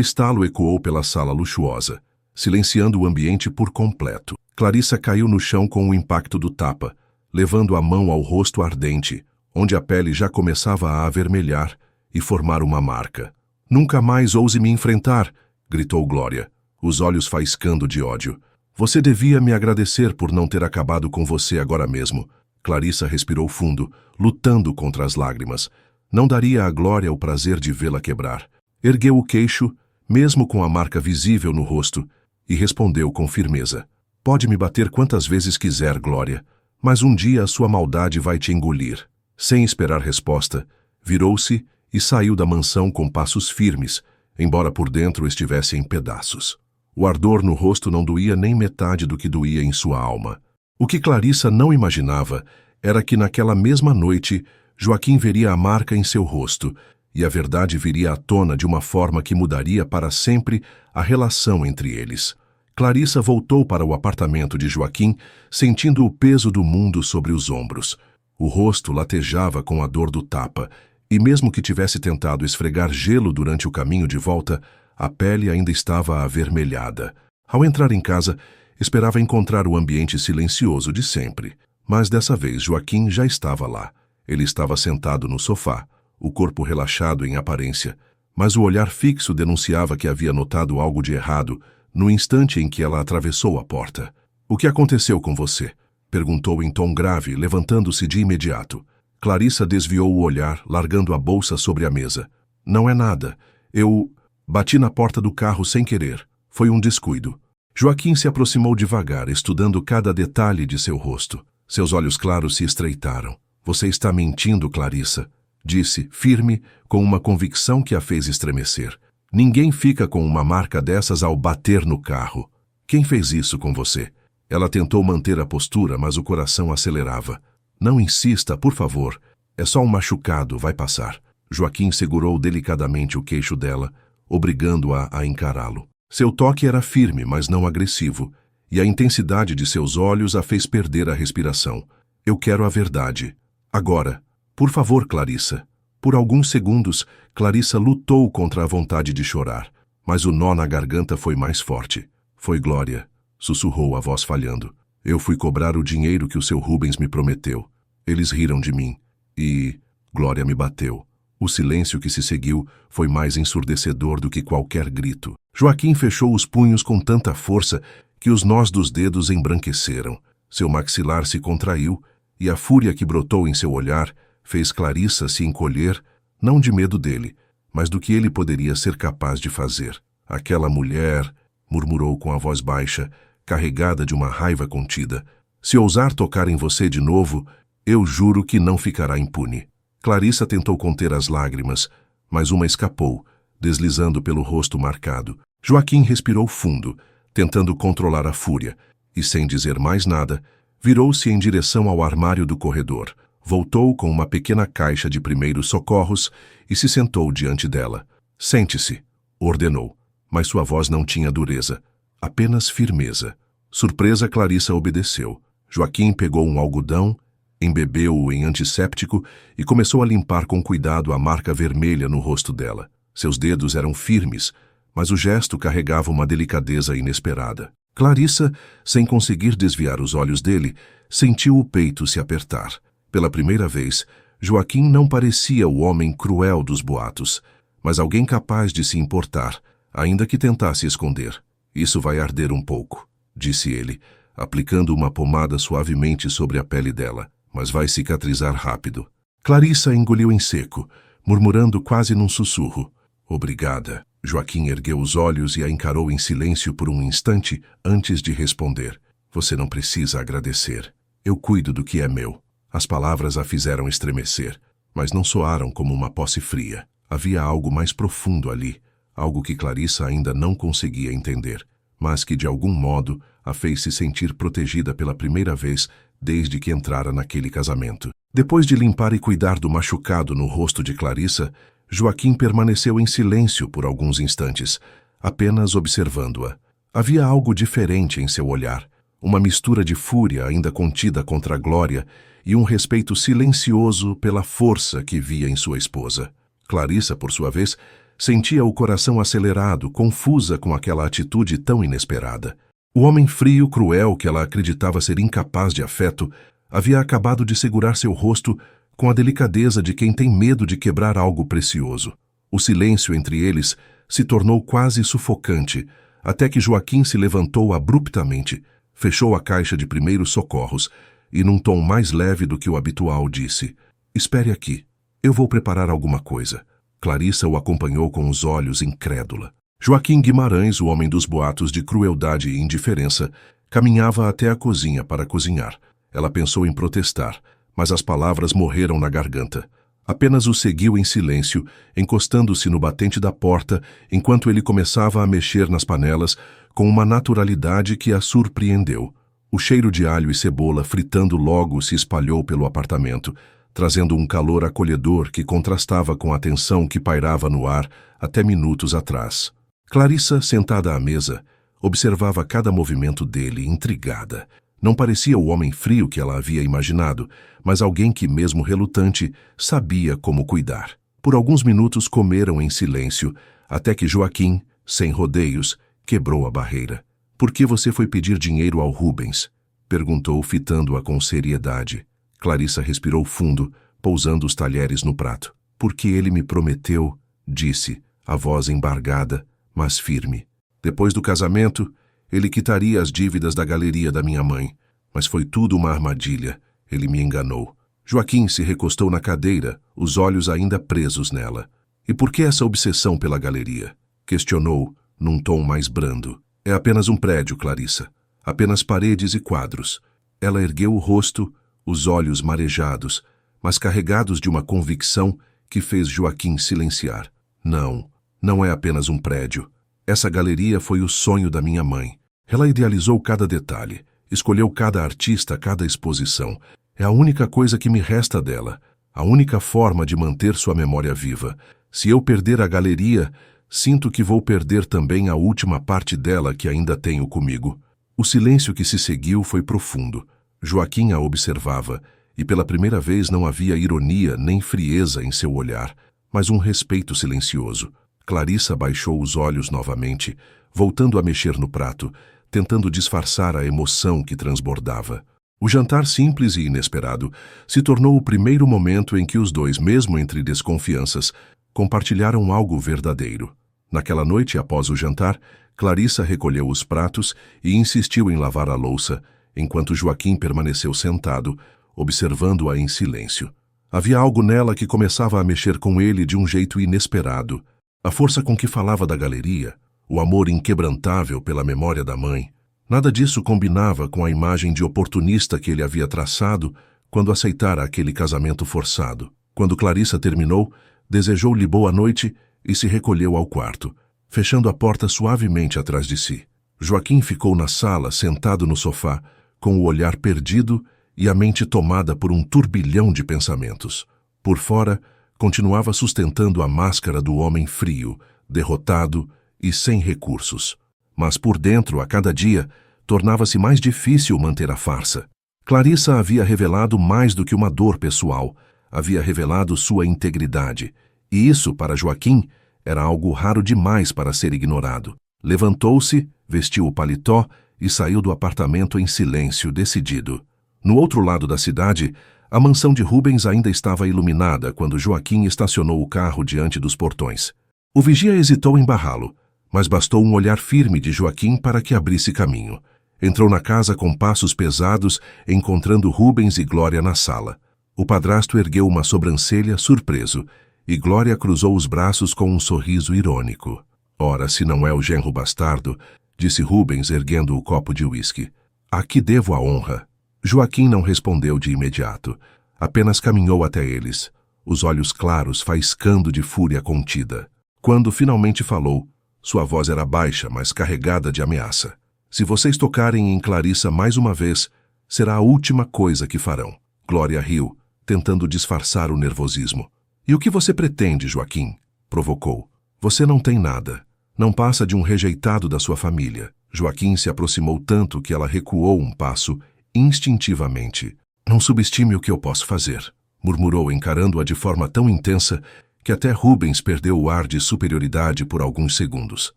estalo ecoou pela sala luxuosa, silenciando o ambiente por completo. Clarissa caiu no chão com o impacto do tapa, levando a mão ao rosto ardente, onde a pele já começava a avermelhar e formar uma marca. Nunca mais ouse me enfrentar, gritou Glória, os olhos faiscando de ódio. Você devia me agradecer por não ter acabado com você agora mesmo. Clarissa respirou fundo, lutando contra as lágrimas. Não daria a Glória o prazer de vê-la quebrar. Ergueu o queixo, mesmo com a marca visível no rosto, e respondeu com firmeza. Pode me bater quantas vezes quiser, Glória, mas um dia a sua maldade vai te engolir. Sem esperar resposta, virou-se e saiu da mansão com passos firmes, embora por dentro estivesse em pedaços. O ardor no rosto não doía nem metade do que doía em sua alma. O que Clarissa não imaginava era que naquela mesma noite Joaquim veria a marca em seu rosto e a verdade viria à tona de uma forma que mudaria para sempre a relação entre eles. Clarissa voltou para o apartamento de Joaquim, sentindo o peso do mundo sobre os ombros. O rosto latejava com a dor do tapa, e mesmo que tivesse tentado esfregar gelo durante o caminho de volta, a pele ainda estava avermelhada. Ao entrar em casa, esperava encontrar o ambiente silencioso de sempre. Mas dessa vez Joaquim já estava lá. Ele estava sentado no sofá, o corpo relaxado em aparência, mas o olhar fixo denunciava que havia notado algo de errado no instante em que ela atravessou a porta. O que aconteceu com você? Perguntou em tom grave, levantando-se de imediato. Clarissa desviou o olhar, largando a bolsa sobre a mesa. Não é nada. Eu bati na porta do carro sem querer. Foi um descuido. Joaquim se aproximou devagar, estudando cada detalhe de seu rosto. Seus olhos claros se estreitaram. Você está mentindo, Clarissa, disse, firme, com uma convicção que a fez estremecer. Ninguém fica com uma marca dessas ao bater no carro. Quem fez isso com você? Ela tentou manter a postura, mas o coração acelerava. Não insista, por favor. É só um machucado, vai passar. Joaquim segurou delicadamente o queixo dela, obrigando-a a encará-lo. Seu toque era firme, mas não agressivo, e a intensidade de seus olhos a fez perder a respiração. Eu quero a verdade. Agora. Por favor, Clarissa. Por alguns segundos, Clarissa lutou contra a vontade de chorar, mas o nó na garganta foi mais forte. Foi Glória, sussurrou a voz falhando. Eu fui cobrar o dinheiro que o seu Rubens me prometeu. Eles riram de mim. E Glória me bateu. O silêncio que se seguiu foi mais ensurdecedor do que qualquer grito. Joaquim fechou os punhos com tanta força que os nós dos dedos embranqueceram. Seu maxilar se contraiu e a fúria que brotou em seu olhar fez Clarissa se encolher, não de medo dele, mas do que ele poderia ser capaz de fazer. Aquela mulher, murmurou com a voz baixa, carregada de uma raiva contida. Se ousar tocar em você de novo, eu juro que não ficará impune. Clarissa tentou conter as lágrimas, mas uma escapou, deslizando pelo rosto marcado. Joaquim respirou fundo, tentando controlar a fúria, e sem dizer mais nada, virou-se em direção ao armário do corredor. Voltou com uma pequena caixa de primeiros socorros e se sentou diante dela. Sente-se, ordenou, mas sua voz não tinha dureza, apenas firmeza. Surpresa, Clarissa obedeceu. Joaquim pegou um algodão, embebeu-o em antisséptico e começou a limpar com cuidado a marca vermelha no rosto dela. Seus dedos eram firmes, mas o gesto carregava uma delicadeza inesperada. Clarissa, sem conseguir desviar os olhos dele, sentiu o peito se apertar. Pela primeira vez, Joaquim não parecia o homem cruel dos boatos, mas alguém capaz de se importar, ainda que tentasse esconder. Isso vai arder um pouco, disse ele, aplicando uma pomada suavemente sobre a pele dela, mas vai cicatrizar rápido. Clarissa engoliu em seco, murmurando quase num sussurro. Obrigada. Joaquim ergueu os olhos e a encarou em silêncio por um instante antes de responder. Você não precisa agradecer. Eu cuido do que é meu. As palavras a fizeram estremecer, mas não soaram como uma posse fria. Havia algo mais profundo ali, algo que Clarissa ainda não conseguia entender, mas que de algum modo a fez se sentir protegida pela primeira vez desde que entrara naquele casamento. Depois de limpar e cuidar do machucado no rosto de Clarissa, Joaquim permaneceu em silêncio por alguns instantes, apenas observando-a. Havia algo diferente em seu olhar, uma mistura de fúria ainda contida contra a Glória e um respeito silencioso pela força que via em sua esposa. Clarissa, por sua vez, sentia o coração acelerado, confusa com aquela atitude tão inesperada. O homem frio, cruel, que ela acreditava ser incapaz de afeto, havia acabado de segurar seu rosto com a delicadeza de quem tem medo de quebrar algo precioso. O silêncio entre eles se tornou quase sufocante, até que Joaquim se levantou abruptamente, fechou a caixa de primeiros socorros e, num tom mais leve do que o habitual, disse: Espere aqui, eu vou preparar alguma coisa. Clarissa o acompanhou com os olhos, incrédula. Joaquim Guimarães, o homem dos boatos de crueldade e indiferença, caminhava até a cozinha para cozinhar. Ela pensou em protestar, mas as palavras morreram na garganta. Apenas o seguiu em silêncio, encostando-se no batente da porta, enquanto ele começava a mexer nas panelas com uma naturalidade que a surpreendeu. O cheiro de alho e cebola fritando logo se espalhou pelo apartamento, trazendo um calor acolhedor que contrastava com a tensão que pairava no ar até minutos atrás. Clarissa, sentada à mesa, observava cada movimento dele, intrigada. Não parecia o homem frio que ela havia imaginado, mas alguém que, mesmo relutante, sabia como cuidar. Por alguns minutos comeram em silêncio, até que Joaquim, sem rodeios, quebrou a barreira. Por que você foi pedir dinheiro ao Rubens? Perguntou, fitando-a com seriedade. Clarissa respirou fundo, pousando os talheres no prato. Porque ele me prometeu, disse, a voz embargada, mas firme. Depois do casamento, ele quitaria as dívidas da galeria da minha mãe. Mas foi tudo uma armadilha. Ele me enganou. Joaquim se recostou na cadeira, os olhos ainda presos nela. E por que essa obsessão pela galeria? Questionou, num tom mais brando. É apenas um prédio, Clarissa. Apenas paredes e quadros. Ela ergueu o rosto, os olhos marejados, mas carregados de uma convicção que fez Joaquim silenciar. Não, não é apenas um prédio. Essa galeria foi o sonho da minha mãe. Ela idealizou cada detalhe, escolheu cada artista, cada exposição. É a única coisa que me resta dela, a única forma de manter sua memória viva. Se eu perder a galeria, sinto que vou perder também a última parte dela que ainda tenho comigo. O silêncio que se seguiu foi profundo. Joaquim a observava, e pela primeira vez não havia ironia nem frieza em seu olhar, mas um respeito silencioso. Clarissa baixou os olhos novamente, voltando a mexer no prato, tentando disfarçar a emoção que transbordava. O jantar simples e inesperado se tornou o primeiro momento em que os dois, mesmo entre desconfianças, compartilharam algo verdadeiro. Naquela noite, após o jantar, Clarissa recolheu os pratos e insistiu em lavar a louça, enquanto Joaquim permaneceu sentado, observando-a em silêncio. Havia algo nela que começava a mexer com ele de um jeito inesperado. A força com que falava da galeria, o amor inquebrantável pela memória da mãe, nada disso combinava com a imagem de oportunista que ele havia traçado quando aceitara aquele casamento forçado. Quando Clarissa terminou, desejou-lhe boa noite e se recolheu ao quarto, fechando a porta suavemente atrás de si. Joaquim ficou na sala, sentado no sofá, com o olhar perdido e a mente tomada por um turbilhão de pensamentos. Por fora, continuava sustentando a máscara do homem frio, derrotado e sem recursos. Mas por dentro, a cada dia, tornava-se mais difícil manter a farsa. Clarissa havia revelado mais do que uma dor pessoal, havia revelado sua integridade, e isso, para Joaquim, era algo raro demais para ser ignorado. Levantou-se, vestiu o paletó e saiu do apartamento em silêncio, decidido. No outro lado da cidade, a mansão de Rubens ainda estava iluminada quando Joaquim estacionou o carro diante dos portões. O vigia hesitou em barrá-lo, mas bastou um olhar firme de Joaquim para que abrisse caminho. Entrou na casa com passos pesados, encontrando Rubens e Glória na sala. O padrasto ergueu uma sobrancelha, surpreso, e Glória cruzou os braços com um sorriso irônico. Ora, se não é o genro bastardo, disse Rubens, erguendo o copo de uísque. A que devo a honra? Joaquim não respondeu de imediato. Apenas caminhou até eles, os olhos claros faiscando de fúria contida. Quando finalmente falou, sua voz era baixa, mas carregada de ameaça. Se vocês tocarem em Clarissa mais uma vez, será a última coisa que farão. Glória riu, tentando disfarçar o nervosismo. E o que você pretende, Joaquim? Provocou. Você não tem nada. Não passa de um rejeitado da sua família. Joaquim se aproximou tanto que ela recuou um passo, instintivamente. Não subestime o que eu posso fazer, murmurou, encarando-a de forma tão intensa que até Rubens perdeu o ar de superioridade por alguns segundos.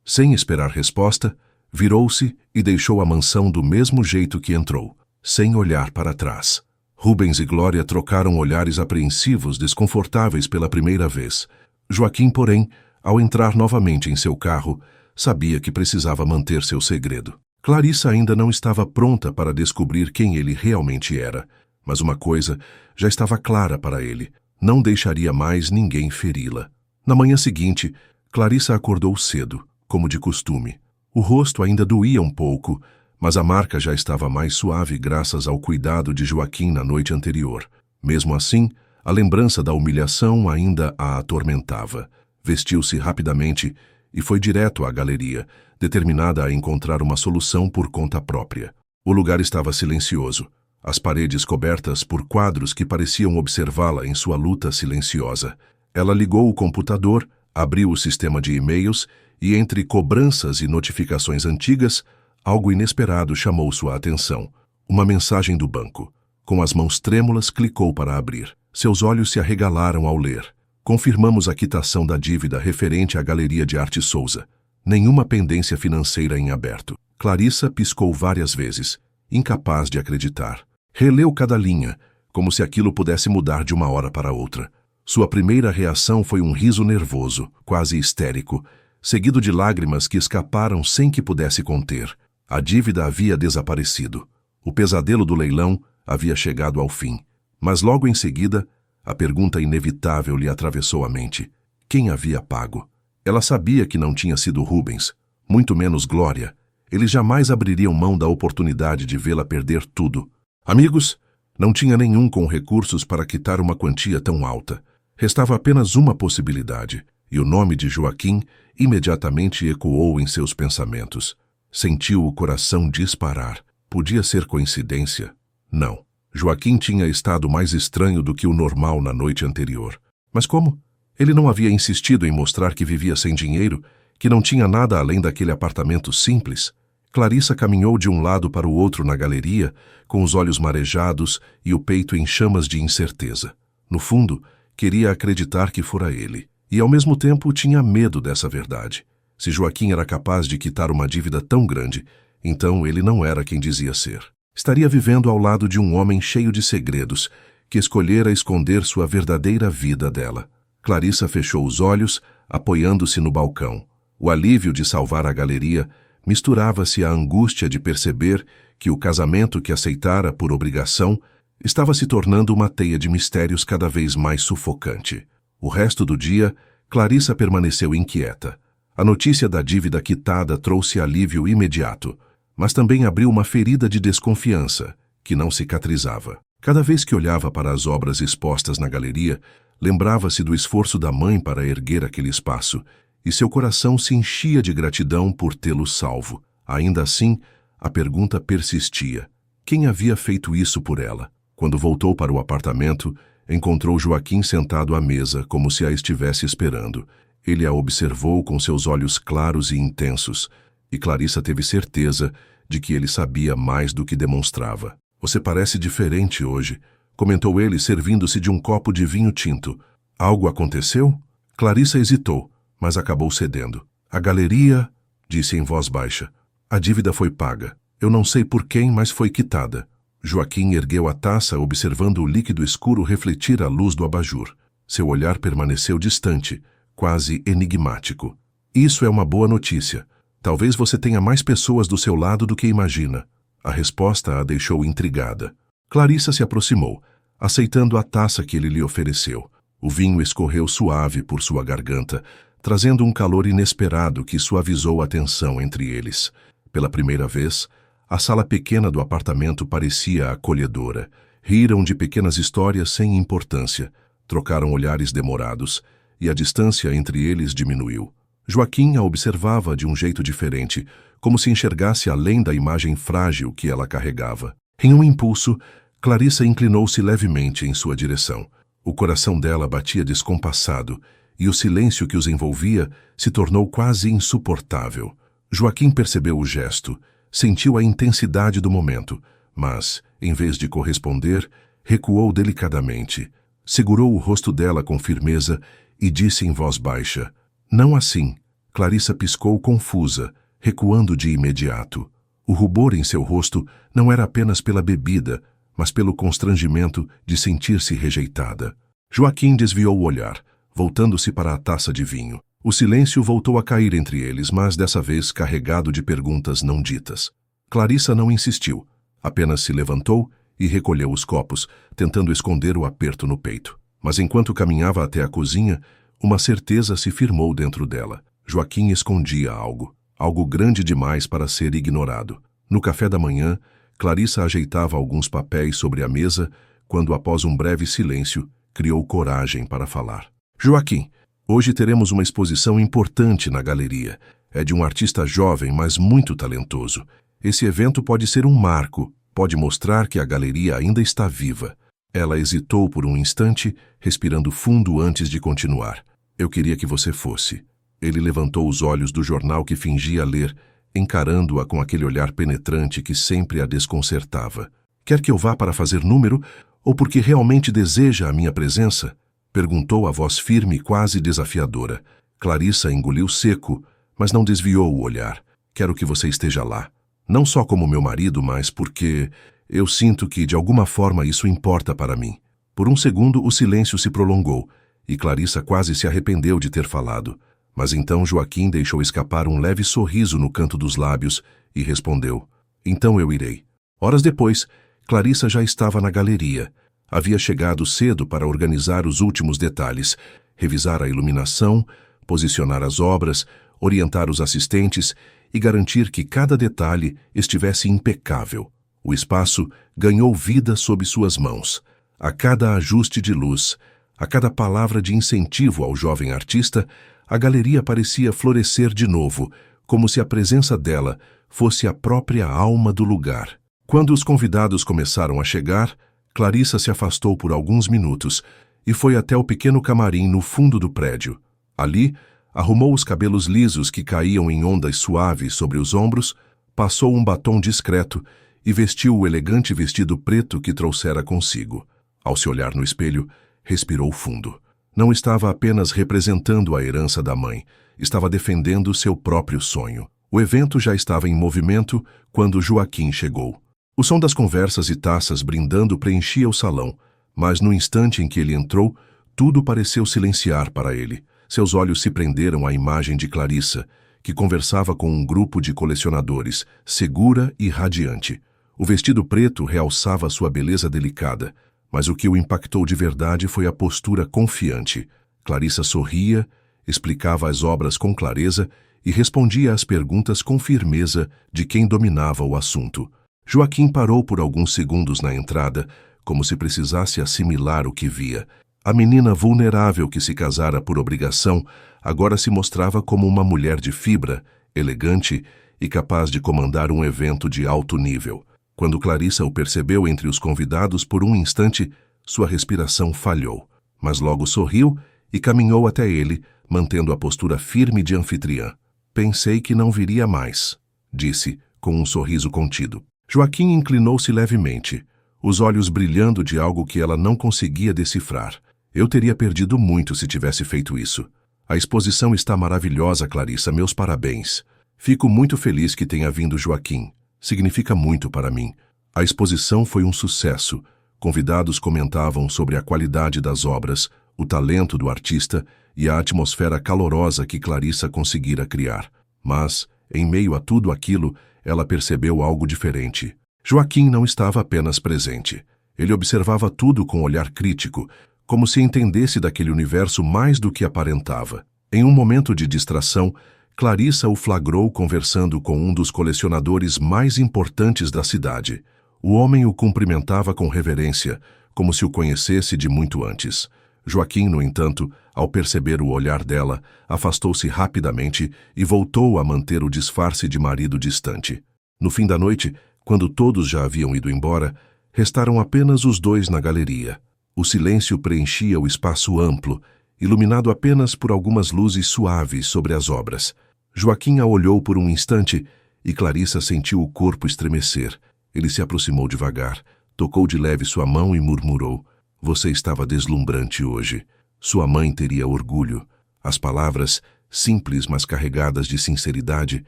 Sem esperar resposta, virou-se e deixou a mansão do mesmo jeito que entrou, sem olhar para trás. Rubens e Glória trocaram olhares apreensivos, desconfortáveis pela primeira vez. Joaquim, porém, ao entrar novamente em seu carro, sabia que precisava manter seu segredo. Clarissa ainda não estava pronta para descobrir quem ele realmente era, mas uma coisa já estava clara para ele: não deixaria mais ninguém feri-la. Na manhã seguinte, Clarissa acordou cedo, como de costume. O rosto ainda doía um pouco, mas a marca já estava mais suave graças ao cuidado de Joaquim na noite anterior. Mesmo assim, a lembrança da humilhação ainda a atormentava. Vestiu-se rapidamente e foi direto à galeria, determinada a encontrar uma solução por conta própria. O lugar estava silencioso, as paredes cobertas por quadros que pareciam observá-la em sua luta silenciosa. Ela ligou o computador, abriu o sistema de e-mails e, entre cobranças e notificações antigas, algo inesperado chamou sua atenção. Uma mensagem do banco. Com as mãos trêmulas, clicou para abrir. Seus olhos se arregalaram ao ler. Confirmamos a quitação da dívida referente à Galeria de Arte Souza. Nenhuma pendência financeira em aberto. Clarissa piscou várias vezes, incapaz de acreditar. Releu cada linha, como se aquilo pudesse mudar de uma hora para outra. Sua primeira reação foi um riso nervoso, quase histérico, seguido de lágrimas que escaparam sem que pudesse conter. A dívida havia desaparecido. O pesadelo do leilão havia chegado ao fim. Mas logo em seguida, a pergunta inevitável lhe atravessou a mente. Quem havia pago? Ela sabia que não tinha sido Rubens, muito menos Glória, Eles jamais abririam mão da oportunidade de vê-la perder tudo. Amigos? Não tinha nenhum com recursos para quitar uma quantia tão alta. Restava apenas uma possibilidade, e o nome de Joaquim imediatamente ecoou em seus pensamentos. Sentiu o coração disparar. Podia ser coincidência? Não. Joaquim tinha estado mais estranho do que o normal na noite anterior. Mas como? Ele não havia insistido em mostrar que vivia sem dinheiro, que não tinha nada além daquele apartamento simples? Clarissa caminhou de um lado para o outro na galeria, com os olhos marejados e o peito em chamas de incerteza. No fundo, queria acreditar que fora ele. E, ao mesmo tempo, tinha medo dessa verdade. Se Joaquim era capaz de quitar uma dívida tão grande, então ele não era quem dizia ser. Estaria vivendo ao lado de um homem cheio de segredos, que escolhera esconder sua verdadeira vida dela. Clarissa fechou os olhos, apoiando-se no balcão. O alívio de salvar a galeria misturava-se à angústia de perceber que o casamento que aceitara por obrigação estava se tornando uma teia de mistérios cada vez mais sufocante. O resto do dia, Clarissa permaneceu inquieta. A notícia da dívida quitada trouxe alívio imediato, mas também abriu uma ferida de desconfiança, que não cicatrizava. Cada vez que olhava para as obras expostas na galeria, lembrava-se do esforço da mãe para erguer aquele espaço, e seu coração se enchia de gratidão por tê-lo salvo. Ainda assim, a pergunta persistia. Quem havia feito isso por ela? Quando voltou para o apartamento, encontrou Joaquim sentado à mesa, como se a estivesse esperando. Ele a observou com seus olhos claros e intensos, e Clarissa teve certeza de que ele sabia mais do que demonstrava. Você parece diferente hoje, comentou ele, servindo-se de um copo de vinho tinto. Algo aconteceu? Clarissa hesitou, mas acabou cedendo. A galeria, disse em voz baixa. A dívida foi paga. Eu não sei por quem, mas foi quitada. Joaquim ergueu a taça, observando o líquido escuro refletir a luz do abajur. Seu olhar permaneceu distante, quase enigmático. Isso é uma boa notícia. Talvez você tenha mais pessoas do seu lado do que imagina. A resposta a deixou intrigada. Clarissa se aproximou, aceitando a taça que ele lhe ofereceu. O vinho escorreu suave por sua garganta, trazendo um calor inesperado que suavizou a tensão entre eles. Pela primeira vez, a sala pequena do apartamento parecia acolhedora. Riram de pequenas histórias sem importância, trocaram olhares demorados, e a distância entre eles diminuiu. Joaquim a observava de um jeito diferente, como se enxergasse além da imagem frágil que ela carregava. Em um impulso, Clarissa inclinou-se levemente em sua direção. O coração dela batia descompassado, e o silêncio que os envolvia se tornou quase insuportável. Joaquim percebeu o gesto, sentiu a intensidade do momento, mas, em vez de corresponder, recuou delicadamente, segurou o rosto dela com firmeza e disse em voz baixa, não assim. Clarissa piscou confusa, recuando de imediato. O rubor em seu rosto não era apenas pela bebida, mas pelo constrangimento de sentir-se rejeitada. Joaquim desviou o olhar, voltando-se para a taça de vinho. O silêncio voltou a cair entre eles, mas dessa vez carregado de perguntas não ditas. Clarissa não insistiu, apenas se levantou e recolheu os copos, tentando esconder o aperto no peito. Mas enquanto caminhava até a cozinha, uma certeza se firmou dentro dela. Joaquim escondia algo, algo grande demais para ser ignorado. No café da manhã, Clarissa ajeitava alguns papéis sobre a mesa, quando, após um breve silêncio, criou coragem para falar. Joaquim, hoje teremos uma exposição importante na galeria. É de um artista jovem, mas muito talentoso. Esse evento pode ser um marco, pode mostrar que a galeria ainda está viva. Ela hesitou por um instante, respirando fundo antes de continuar. Eu queria que você fosse. Ele levantou os olhos do jornal que fingia ler, encarando-a com aquele olhar penetrante que sempre a desconcertava. Quer que eu vá para fazer número, ou porque realmente deseja a minha presença? Perguntou a voz firme e quase desafiadora. Clarissa engoliu seco, mas não desviou o olhar. Quero que você esteja lá. Não só como meu marido, mas porque eu sinto que, de alguma forma, isso importa para mim. Por um segundo, o silêncio se prolongou, e Clarissa quase se arrependeu de ter falado. Mas então Joaquim deixou escapar um leve sorriso no canto dos lábios e respondeu, então eu irei. Horas depois, Clarissa já estava na galeria. Havia chegado cedo para organizar os últimos detalhes, revisar a iluminação, posicionar as obras, orientar os assistentes e garantir que cada detalhe estivesse impecável. O espaço ganhou vida sob suas mãos. A cada ajuste de luz, a cada palavra de incentivo ao jovem artista, a galeria parecia florescer de novo, como se a presença dela fosse a própria alma do lugar. Quando os convidados começaram a chegar, Clarissa se afastou por alguns minutos e foi até o pequeno camarim no fundo do prédio. Ali, arrumou os cabelos lisos que caíam em ondas suaves sobre os ombros, passou um batom discreto e vestiu o elegante vestido preto que trouxera consigo. Ao se olhar no espelho, respirou fundo. Não estava apenas representando a herança da mãe, estava defendendo seu próprio sonho. O evento já estava em movimento quando Joaquim chegou. O som das conversas e taças brindando preenchia o salão, mas no instante em que ele entrou, tudo pareceu silenciar para ele. Seus olhos se prenderam à imagem de Clarissa, que conversava com um grupo de colecionadores, segura e radiante. O vestido preto realçava sua beleza delicada, mas o que o impactou de verdade foi a postura confiante. Clarissa sorria, explicava as obras com clareza e respondia às perguntas com firmeza de quem dominava o assunto. Joaquim parou por alguns segundos na entrada, como se precisasse assimilar o que via. A menina vulnerável que se casara por obrigação agora se mostrava como uma mulher de fibra, elegante e capaz de comandar um evento de alto nível. Quando Clarissa o percebeu entre os convidados por um instante, sua respiração falhou, mas logo sorriu e caminhou até ele, mantendo a postura firme de anfitriã. Pensei que não viria mais, disse, com um sorriso contido. Joaquim inclinou-se levemente, os olhos brilhando de algo que ela não conseguia decifrar. Eu teria perdido muito se tivesse feito isso. A exposição está maravilhosa, Clarissa, meus parabéns. Fico muito feliz que tenha vindo Joaquim. Significa muito para mim. A exposição foi um sucesso. Convidados comentavam sobre a qualidade das obras, o talento do artista e a atmosfera calorosa que Clarissa conseguira criar. Mas, em meio a tudo aquilo, ela percebeu algo diferente. Joaquim não estava apenas presente. Ele observava tudo com olhar crítico, como se entendesse daquele universo mais do que aparentava. Em um momento de distração, Clarissa o flagrou conversando com um dos colecionadores mais importantes da cidade. O homem o cumprimentava com reverência, como se o conhecesse de muito antes. Joaquim, no entanto, ao perceber o olhar dela, afastou-se rapidamente e voltou a manter o disfarce de marido distante. No fim da noite, quando todos já haviam ido embora, restaram apenas os dois na galeria. O silêncio preenchia o espaço amplo, iluminado apenas por algumas luzes suaves sobre as obras. Joaquim a olhou por um instante e Clarissa sentiu o corpo estremecer. Ele se aproximou devagar, tocou de leve sua mão e murmurou: "Você estava deslumbrante hoje. Sua mãe teria orgulho." As palavras, simples mas carregadas de sinceridade,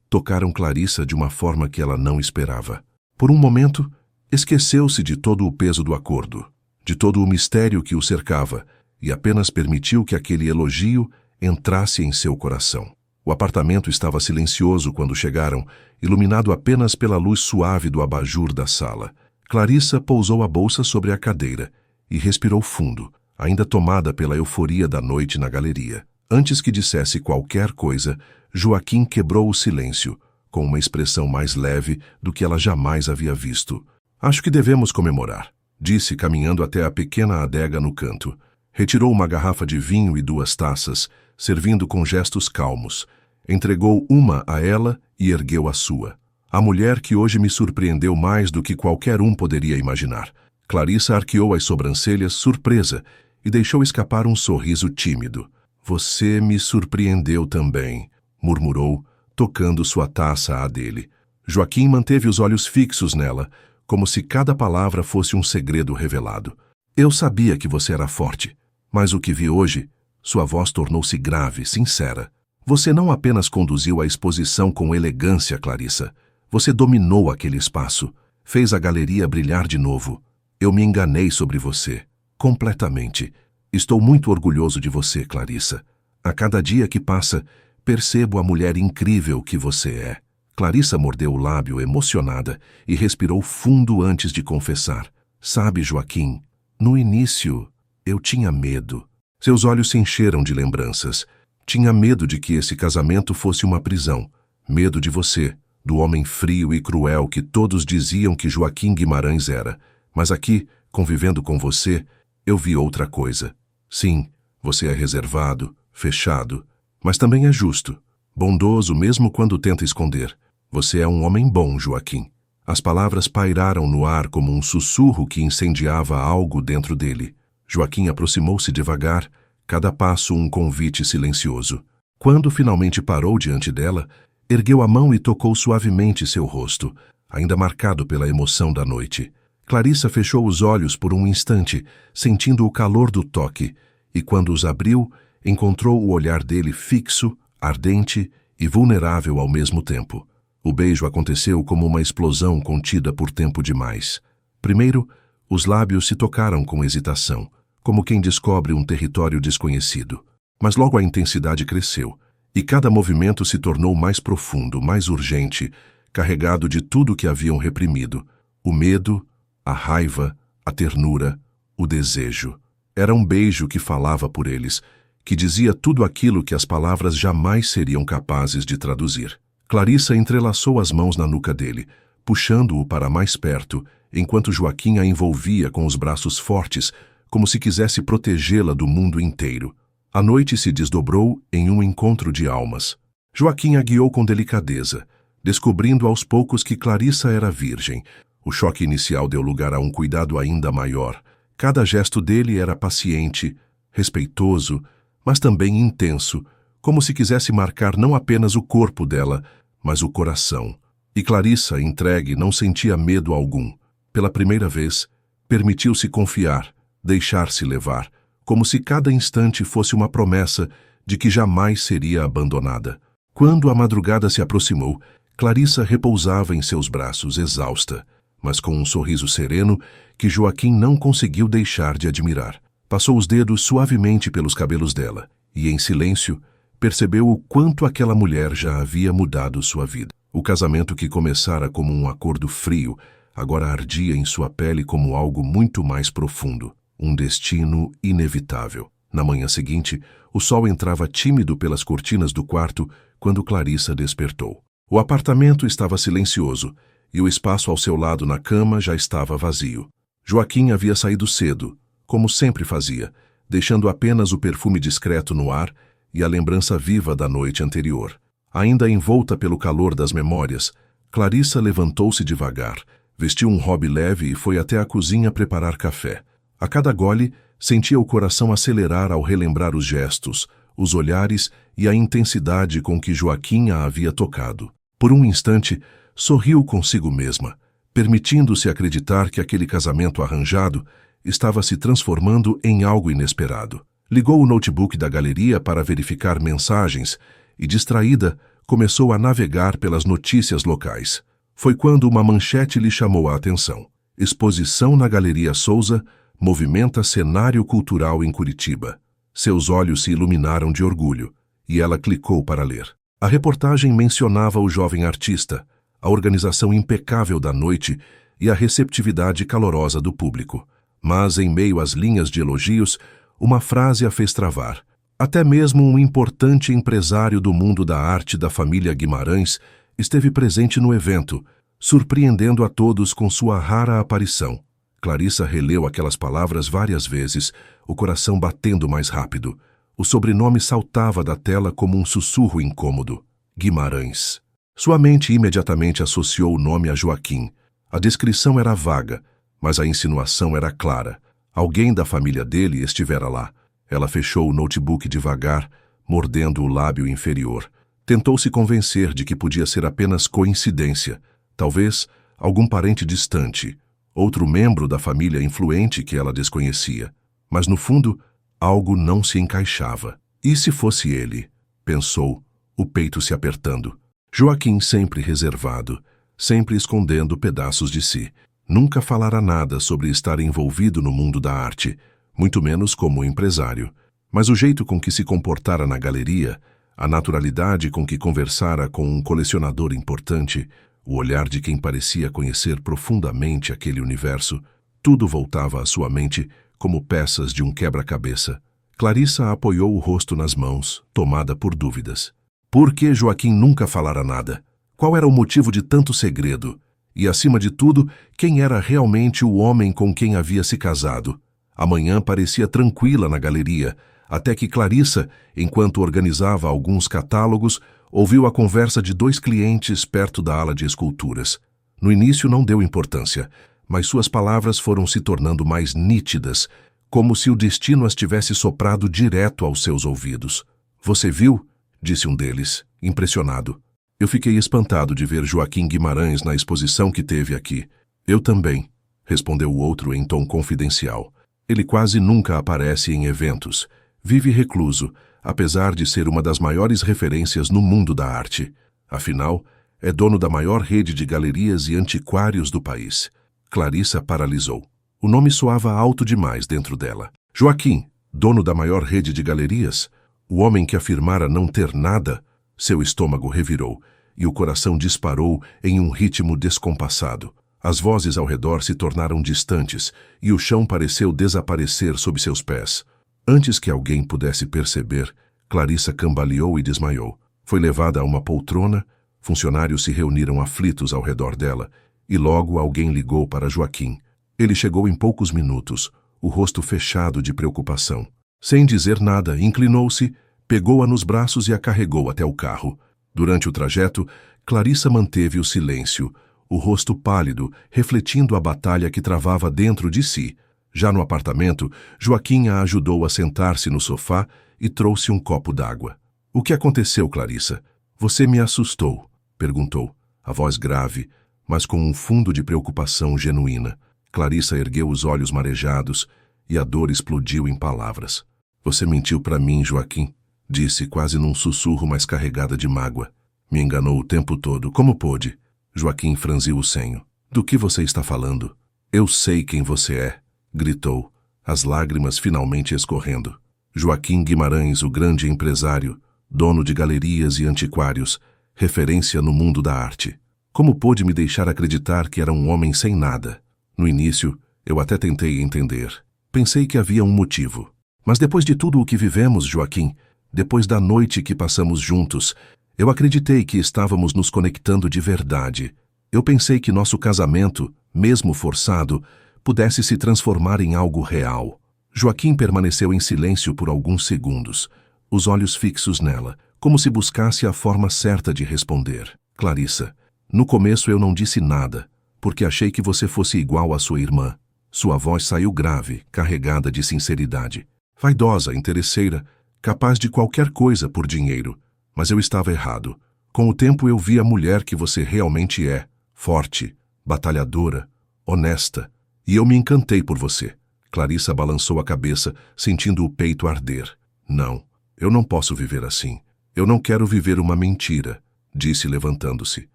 tocaram Clarissa de uma forma que ela não esperava. Por um momento, esqueceu-se de todo o peso do acordo, de todo o mistério que o cercava, e apenas permitiu que aquele elogio entrasse em seu coração. O apartamento estava silencioso quando chegaram, iluminado apenas pela luz suave do abajur da sala. Clarissa pousou a bolsa sobre a cadeira e respirou fundo, ainda tomada pela euforia da noite na galeria. Antes que dissesse qualquer coisa, Joaquim quebrou o silêncio, com uma expressão mais leve do que ela jamais havia visto. "Acho que devemos comemorar", disse, caminhando até a pequena adega no canto. Retirou uma garrafa de vinho e 2 taças, servindo com gestos calmos. Entregou uma a ela e ergueu a sua. "A mulher que hoje me surpreendeu mais do que qualquer um poderia imaginar." Clarissa arqueou as sobrancelhas, surpresa, e deixou escapar um sorriso tímido. "Você me surpreendeu também", murmurou, tocando sua taça à dele. Joaquim manteve os olhos fixos nela, como se cada palavra fosse um segredo revelado. "Eu sabia que você era forte, mas o que vi hoje..." Sua voz tornou-se grave, sincera. "Você não apenas conduziu a exposição com elegância, Clarissa. Você dominou aquele espaço, fez a galeria brilhar de novo. Eu me enganei sobre você, completamente. Estou muito orgulhoso de você, Clarissa. A cada dia que passa, percebo a mulher incrível que você é." Clarissa mordeu o lábio, emocionada, e respirou fundo antes de confessar. "Sabe, Joaquim, no início, eu tinha medo." Seus olhos se encheram de lembranças. Tinha medo de que esse casamento fosse uma prisão, Medo de você, do homem frio e cruel que todos diziam que Joaquim Guimarães era. Mas aqui, convivendo com você, eu vi outra coisa. Sim, você é reservado, fechado, mas também é justo, bondoso mesmo quando tenta esconder. Você é um homem bom, Joaquim. As palavras pairaram no ar como um sussurro que incendiava algo dentro dele. Joaquim aproximou-se devagar, cada passo um convite silencioso. Quando finalmente parou diante dela, ergueu a mão e tocou suavemente seu rosto, ainda marcado pela emoção da noite. Clarissa fechou os olhos por um instante, sentindo o calor do toque, e quando os abriu, encontrou o olhar dele fixo, ardente e vulnerável ao mesmo tempo. O beijo aconteceu como uma explosão contida por tempo demais. Primeiro, os lábios se tocaram com hesitação, como quem descobre um território desconhecido. Mas logo a intensidade cresceu, e cada movimento se tornou mais profundo, mais urgente, carregado de tudo que haviam reprimido: o medo, a raiva, a ternura, o desejo. Era um beijo que falava por eles, que dizia tudo aquilo que as palavras jamais seriam capazes de traduzir. Clarissa entrelaçou as mãos na nuca dele, puxando-o para mais perto, enquanto Joaquim a envolvia com os braços fortes, como se quisesse protegê-la do mundo inteiro. A noite se desdobrou em um encontro de almas. Joaquim a guiou com delicadeza, descobrindo aos poucos que Clarissa era virgem. O choque inicial deu lugar a um cuidado ainda maior. Cada gesto dele era paciente, respeitoso, mas também intenso, como se quisesse marcar não apenas o corpo dela, mas o coração. E Clarissa, entregue, não sentia medo algum. Pela primeira vez, permitiu-se confiar, deixar-se levar, como se cada instante fosse uma promessa de que jamais seria abandonada. Quando a madrugada se aproximou, Clarissa repousava em seus braços, exausta, mas com um sorriso sereno que Joaquim não conseguiu deixar de admirar. Passou os dedos suavemente pelos cabelos dela e, em silêncio, percebeu o quanto aquela mulher já havia mudado sua vida. O casamento que começara como um acordo frio, agora ardia em sua pele como algo muito mais profundo, um destino inevitável. Na manhã seguinte, o sol entrava tímido pelas cortinas do quarto quando Clarissa despertou. O apartamento estava silencioso e o espaço ao seu lado na cama já estava vazio. Joaquim havia saído cedo, como sempre fazia, deixando apenas o perfume discreto no ar e a lembrança viva da noite anterior. Ainda envolta pelo calor das memórias, Clarissa levantou-se devagar, vestiu um hobby leve e foi até a cozinha preparar café. A cada gole, sentia o coração acelerar ao relembrar os gestos, os olhares e a intensidade com que Joaquim a havia tocado. Por um instante, sorriu consigo mesma, permitindo-se acreditar que aquele casamento arranjado estava se transformando em algo inesperado. Ligou o notebook da galeria para verificar mensagens e, distraída, começou a navegar pelas notícias locais. Foi quando uma manchete lhe chamou a atenção. Exposição na Galeria Souza movimenta cenário cultural em Curitiba. Seus olhos se iluminaram de orgulho, e ela clicou para ler. A reportagem mencionava o jovem artista, a organização impecável da noite e a receptividade calorosa do público. Mas, em meio às linhas de elogios, uma frase a fez travar. Até mesmo um importante empresário do mundo da arte da família Guimarães esteve presente no evento, surpreendendo a todos com sua rara aparição. Clarissa releu aquelas palavras várias vezes, o coração batendo mais rápido. O sobrenome saltava da tela como um sussurro incômodo. Guimarães. Sua mente imediatamente associou o nome a Joaquim. A descrição era vaga, mas a insinuação era clara. Alguém da família dele estivera lá. Ela fechou o notebook devagar, mordendo o lábio inferior. Tentou se convencer de que podia ser apenas coincidência. Talvez algum parente distante, outro membro da família influente que ela desconhecia. Mas, no fundo, algo não se encaixava. E se fosse ele? Pensou, o peito se apertando. Joaquim sempre reservado, sempre escondendo pedaços de si. Nunca falara nada sobre estar envolvido no mundo da arte, muito menos como empresário. Mas o jeito com que se comportara na galeria, a naturalidade com que conversara com um colecionador importante, o olhar de quem parecia conhecer profundamente aquele universo, tudo voltava à sua mente como peças de um quebra-cabeça. Clarissa apoiou o rosto nas mãos, tomada por dúvidas. Por que Joaquim nunca falara nada? Qual era o motivo de tanto segredo? E, acima de tudo, quem era realmente o homem com quem havia se casado? A manhã parecia tranquila na galeria, até que Clarissa, enquanto organizava alguns catálogos, ouviu a conversa de 2 clientes perto da ala de esculturas. No início não deu importância, mas suas palavras foram se tornando mais nítidas, como se o destino as tivesse soprado direto aos seus ouvidos. "Você viu?", disse um deles, impressionado. "Eu fiquei espantado de ver Joaquim Guimarães na exposição que teve aqui." "Eu também", respondeu o outro em tom confidencial. "Ele quase nunca aparece em eventos. Vive recluso, apesar de ser uma das maiores referências no mundo da arte. Afinal, é dono da maior rede de galerias e antiquários do país." Clarissa paralisou. O nome soava alto demais dentro dela. Joaquim, dono da maior rede de galerias? O homem que afirmara não ter nada? Seu estômago revirou, e o coração disparou em um ritmo descompassado. As vozes ao redor se tornaram distantes, e o chão pareceu desaparecer sob seus pés. Antes que alguém pudesse perceber, Clarissa cambaleou e desmaiou. Foi levada a uma poltrona, funcionários se reuniram aflitos ao redor dela, e logo alguém ligou para Joaquim. Ele chegou em poucos minutos, o rosto fechado de preocupação. Sem dizer nada, inclinou-se, pegou-a nos braços e a carregou até o carro. Durante o trajeto, Clarissa manteve o silêncio, o rosto pálido, refletindo a batalha que travava dentro de si. Já no apartamento, Joaquim a ajudou a sentar-se no sofá e trouxe um copo d'água. "O que aconteceu, Clarissa? Você me assustou", perguntou, a voz grave, mas com um fundo de preocupação genuína. Clarissa ergueu os olhos marejados e a dor explodiu em palavras. "Você mentiu para mim, Joaquim", disse quase num sussurro, mas carregada de mágoa. "Me enganou o tempo todo. Como pôde?" Joaquim franziu o senho. "Do que você está falando?" "Eu sei quem você é", gritou, as lágrimas finalmente escorrendo. Joaquim Guimarães, o grande empresário, dono de galerias e antiquários, referência no mundo da arte. Como pôde me deixar acreditar que era um homem sem nada? No início, eu até tentei entender. Pensei que havia um motivo. Mas depois de tudo o que vivemos, Joaquim, depois da noite que passamos juntos, eu acreditei que estávamos nos conectando de verdade. Eu pensei que nosso casamento, mesmo forçado, pudesse se transformar em algo real. Joaquim permaneceu em silêncio por alguns segundos, os olhos fixos nela, como se buscasse a forma certa de responder. "Clarissa, no começo eu não disse nada, porque achei que você fosse igual à sua irmã." Sua voz saiu grave, carregada de sinceridade. "Vaidosa, interesseira, capaz de qualquer coisa por dinheiro. Mas eu estava errado. Com o tempo eu vi a mulher que você realmente é, forte, batalhadora, honesta, e eu me encantei por você." Clarissa balançou a cabeça, sentindo o peito arder. "Não, eu não posso viver assim. Eu não quero viver uma mentira", disse levantando-se.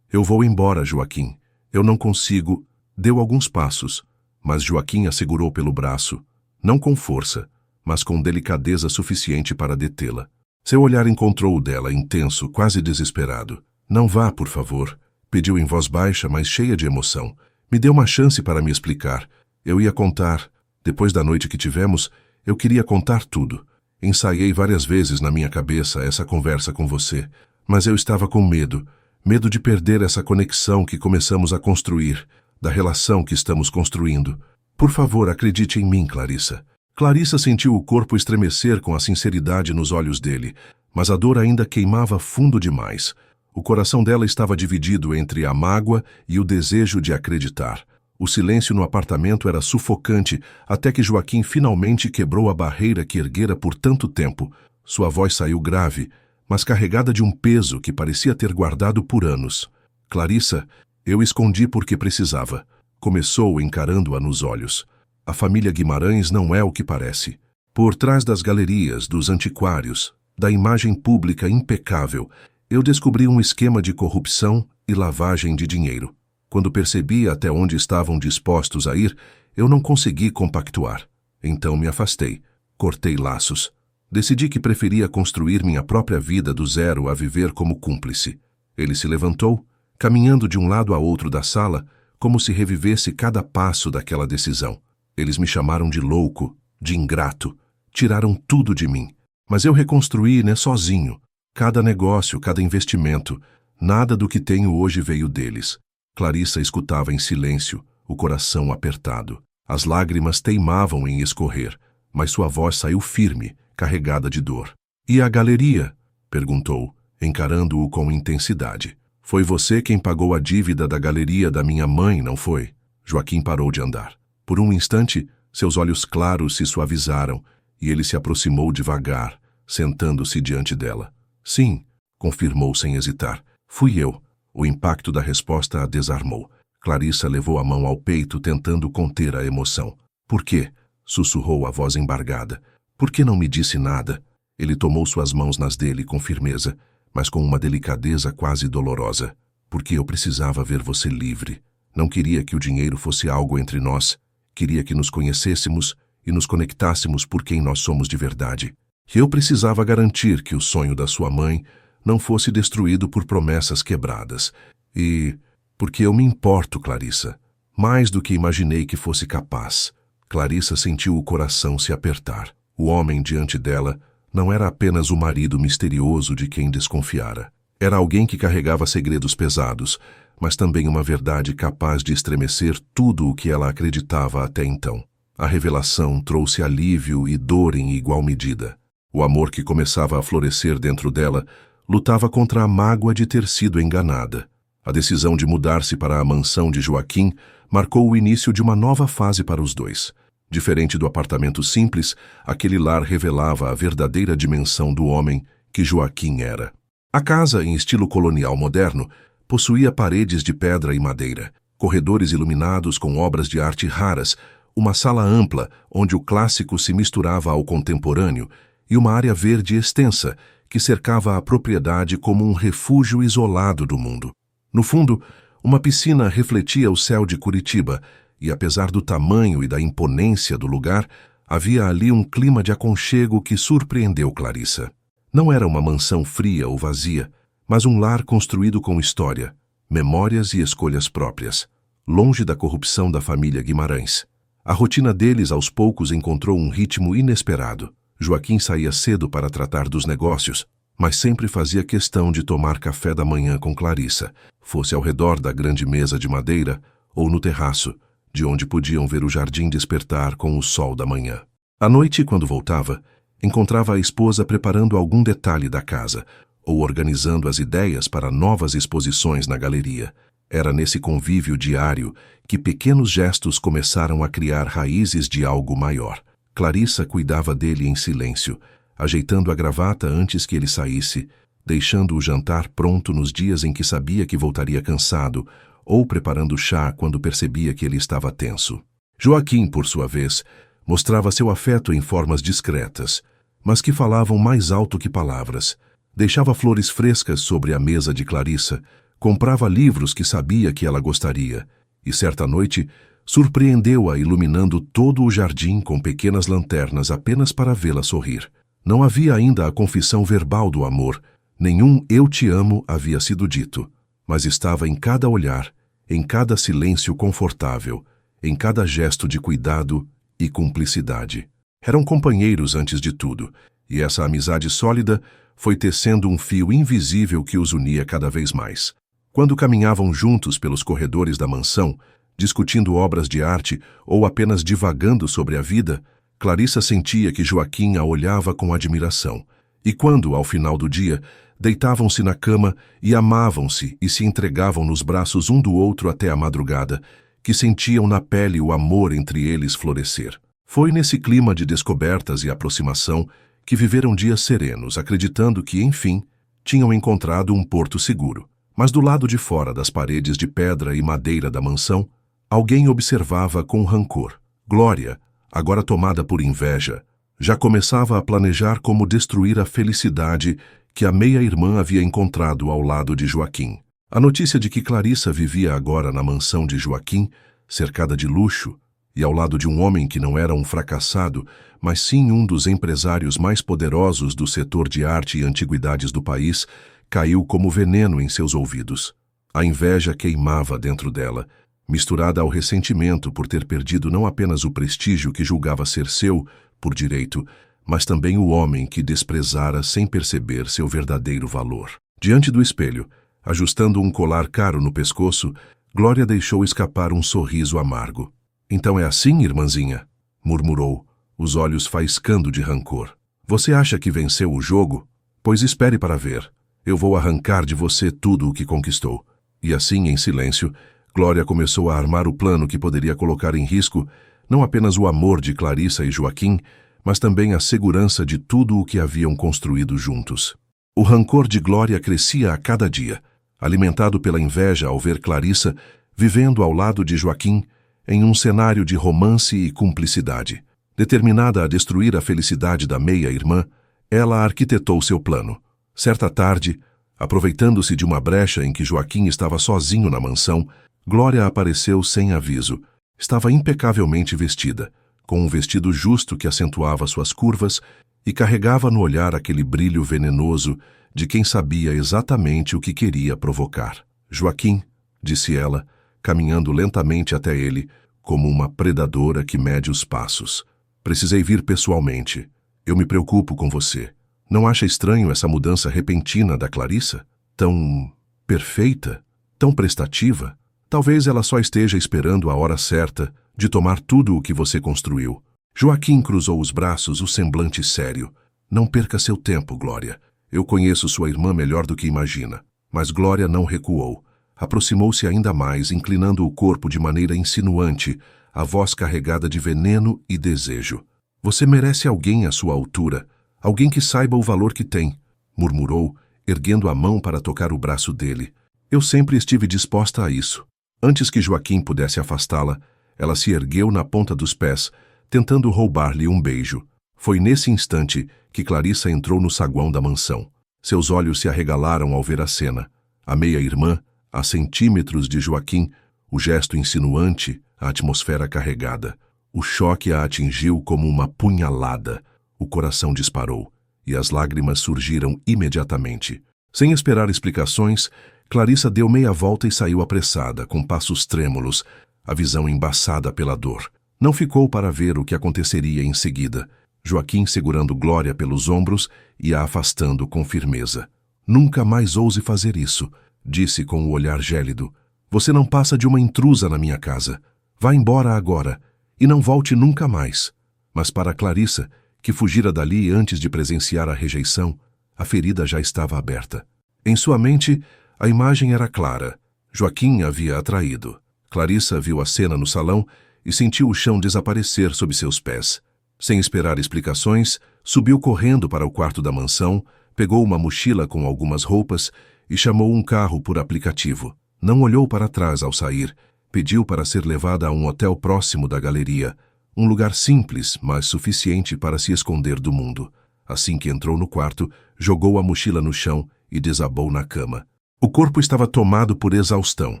"Eu vou embora, Joaquim. Eu não consigo." Deu alguns passos, mas Joaquim a segurou pelo braço, não com força, mas com delicadeza suficiente para detê-la. Seu olhar encontrou o dela, intenso, quase desesperado. "Não vá, por favor", pediu em voz baixa, mas cheia de emoção. "Me dê uma chance para me explicar. Eu ia contar. Depois da noite que tivemos, eu queria contar tudo. Ensaiei várias vezes na minha cabeça essa conversa com você, mas eu estava com medo. Medo de perder essa conexão que começamos a construir, da relação que estamos construindo. Por favor, acredite em mim, Clarissa." Clarissa sentiu o corpo estremecer com a sinceridade nos olhos dele, mas a dor ainda queimava fundo demais. O coração dela estava dividido entre a mágoa e o desejo de acreditar. O silêncio no apartamento era sufocante, até que Joaquim finalmente quebrou a barreira que erguera por tanto tempo. Sua voz saiu grave, mas carregada de um peso que parecia ter guardado por anos. "Clarissa, eu escondi porque precisava", começou encarando-a nos olhos. "A família Guimarães não é o que parece. Por trás das galerias, dos antiquários, da imagem pública impecável, eu descobri um esquema de corrupção e lavagem de dinheiro. Quando percebi até onde estavam dispostos a ir, eu não consegui compactuar. Então me afastei, cortei laços. Decidi que preferia construir minha própria vida do zero a viver como cúmplice." Ele se levantou, caminhando de um lado a outro da sala, como se revivesse cada passo daquela decisão. "Eles me chamaram de louco, de ingrato, tiraram tudo de mim. Mas eu reconstruí, sozinho. Cada negócio, cada investimento, nada do que tenho hoje veio deles. Clarissa escutava em silêncio, o coração apertado. As lágrimas teimavam em escorrer, mas sua voz saiu firme, carregada de dor. "E a galeria?" perguntou, encarando-o com intensidade. "Foi você quem pagou a dívida da galeria da minha mãe, não foi?" Joaquim parou de andar. Por um instante, seus olhos claros se suavizaram e ele se aproximou devagar, sentando-se diante dela. "Sim", confirmou sem hesitar. "Fui eu." O impacto da resposta a desarmou. Clarissa levou a mão ao peito, tentando conter a emoção. "Por quê?" sussurrou a voz embargada. "Por que não me disse nada?" Ele tomou suas mãos nas dele com firmeza, mas com uma delicadeza quase dolorosa. "Porque eu precisava ver você livre. Não queria que o dinheiro fosse algo entre nós. Queria que nos conhecêssemos e nos conectássemos por quem nós somos de verdade. Eu precisava garantir que o sonho da sua mãe não fosse destruído por promessas quebradas. E... porque eu me importo, Clarissa. Mais do que imaginei que fosse capaz." Clarissa sentiu o coração se apertar. O homem diante dela não era apenas o marido misterioso de quem desconfiara. Era alguém que carregava segredos pesados, mas também uma verdade capaz de estremecer tudo o que ela acreditava até então. A revelação trouxe alívio e dor em igual medida. O amor que começava a florescer dentro dela lutava contra a mágoa de ter sido enganada. A decisão de mudar-se para a mansão de Joaquim marcou o início de uma nova fase para os dois. Diferente do apartamento simples, aquele lar revelava a verdadeira dimensão do homem que Joaquim era. A casa, em estilo colonial moderno, possuía paredes de pedra e madeira, corredores iluminados com obras de arte raras, uma sala ampla onde o clássico se misturava ao contemporâneo e uma área verde extensa que cercava a propriedade como um refúgio isolado do mundo. No fundo, uma piscina refletia o céu de Curitiba e, apesar do tamanho e da imponência do lugar, havia ali um clima de aconchego que surpreendeu Clarissa. Não era uma mansão fria ou vazia, mas um lar construído com história, memórias e escolhas próprias, longe da corrupção da família Guimarães. A rotina deles aos poucos encontrou um ritmo inesperado. Joaquim saía cedo para tratar dos negócios, mas sempre fazia questão de tomar café da manhã com Clarissa, fosse ao redor da grande mesa de madeira ou no terraço, de onde podiam ver o jardim despertar com o sol da manhã. À noite, quando voltava, encontrava a esposa preparando algum detalhe da casa ou organizando as ideias para novas exposições na galeria. Era nesse convívio diário que pequenos gestos começaram a criar raízes de algo maior. Clarissa cuidava dele em silêncio, ajeitando a gravata antes que ele saísse, deixando o jantar pronto nos dias em que sabia que voltaria cansado, ou preparando chá quando percebia que ele estava tenso. Joaquim, por sua vez, mostrava seu afeto em formas discretas, mas que falavam mais alto que palavras. Deixava flores frescas sobre a mesa de Clarissa, comprava livros que sabia que ela gostaria, e certa noite surpreendeu-a iluminando todo o jardim com pequenas lanternas apenas para vê-la sorrir. Não havia ainda a confissão verbal do amor, nenhum "eu te amo" havia sido dito, mas estava em cada olhar, em cada silêncio confortável, em cada gesto de cuidado e cumplicidade. Eram companheiros antes de tudo, e essa amizade sólida foi tecendo um fio invisível que os unia cada vez mais. Quando caminhavam juntos pelos corredores da mansão, discutindo obras de arte ou apenas divagando sobre a vida, Clarissa sentia que Joaquim a olhava com admiração. E quando, ao final do dia, deitavam-se na cama e amavam-se e se entregavam nos braços um do outro até a madrugada, que sentiam na pele o amor entre eles florescer. Foi nesse clima de descobertas e aproximação que viveram dias serenos, acreditando que, enfim, tinham encontrado um porto seguro. Mas do lado de fora das paredes de pedra e madeira da mansão, alguém observava com rancor. Glória, agora tomada por inveja, já começava a planejar como destruir a felicidade que a meia-irmã havia encontrado ao lado de Joaquim. A notícia de que Clarissa vivia agora na mansão de Joaquim, cercada de luxo, e ao lado de um homem que não era um fracassado, mas sim um dos empresários mais poderosos do setor de arte e antiguidades do país, caiu como veneno em seus ouvidos. A inveja queimava dentro dela, misturada ao ressentimento por ter perdido não apenas o prestígio que julgava ser seu, por direito, mas também o homem que desprezara sem perceber seu verdadeiro valor. Diante do espelho, ajustando um colar caro no pescoço, Glória deixou escapar um sorriso amargo. "Então é assim, irmãzinha?", murmurou, os olhos faiscando de rancor. "Você acha que venceu o jogo? Pois espere para ver. Eu vou arrancar de você tudo o que conquistou." E assim, em silêncio, Glória começou a armar o plano que poderia colocar em risco não apenas o amor de Clarissa e Joaquim, mas também a segurança de tudo o que haviam construído juntos. O rancor de Glória crescia a cada dia, alimentado pela inveja ao ver Clarissa vivendo ao lado de Joaquim em um cenário de romance e cumplicidade. Determinada a destruir a felicidade da meia-irmã, ela arquitetou seu plano. Certa tarde, aproveitando-se de uma brecha em que Joaquim estava sozinho na mansão, Glória apareceu sem aviso. Estava impecavelmente vestida, com um vestido justo que acentuava suas curvas e carregava no olhar aquele brilho venenoso de quem sabia exatamente o que queria provocar. "Joaquim", disse ela, caminhando lentamente até ele, como uma predadora que mede os passos. "Precisei vir pessoalmente. Eu me preocupo com você. Não acha estranho essa mudança repentina da Clarissa? Tão perfeita, tão prestativa? Talvez ela só esteja esperando a hora certa de tomar tudo o que você construiu." Joaquim cruzou os braços, o semblante sério. "Não perca seu tempo, Glória. Eu conheço sua irmã melhor do que imagina." Mas Glória não recuou. Aproximou-se ainda mais, inclinando o corpo de maneira insinuante, a voz carregada de veneno e desejo. "Você merece alguém à sua altura, alguém que saiba o valor que tem", murmurou, erguendo a mão para tocar o braço dele. "Eu sempre estive disposta a isso." Antes que Joaquim pudesse afastá-la, ela se ergueu na ponta dos pés, tentando roubar-lhe um beijo. Foi nesse instante que Clarissa entrou no saguão da mansão. Seus olhos se arregalaram ao ver a cena. A meia-irmã, a centímetros de Joaquim, o gesto insinuante, a atmosfera carregada. O choque a atingiu como uma punhalada. O coração disparou, e as lágrimas surgiram imediatamente. Sem esperar explicações, Clarissa deu meia volta e saiu apressada, com passos trêmulos, a visão embaçada pela dor. Não ficou para ver o que aconteceria em seguida. Joaquim segurando Glória pelos ombros e a afastando com firmeza. "Nunca mais ouse fazer isso", disse com o olhar gélido. "Você não passa de uma intrusa na minha casa. Vá embora agora, e não volte nunca mais." Mas para Clarissa, que fugira dali antes de presenciar a rejeição, a ferida já estava aberta. Em sua mente, a imagem era clara. Joaquim havia atraído. Clarissa viu a cena no salão e sentiu o chão desaparecer sob seus pés. Sem esperar explicações, subiu correndo para o quarto da mansão, pegou uma mochila com algumas roupas e chamou um carro por aplicativo. Não olhou para trás ao sair. Pediu para ser levada a um hotel próximo da galeria, um lugar simples, mas suficiente para se esconder do mundo. Assim que entrou no quarto, jogou a mochila no chão e desabou na cama. O corpo estava tomado por exaustão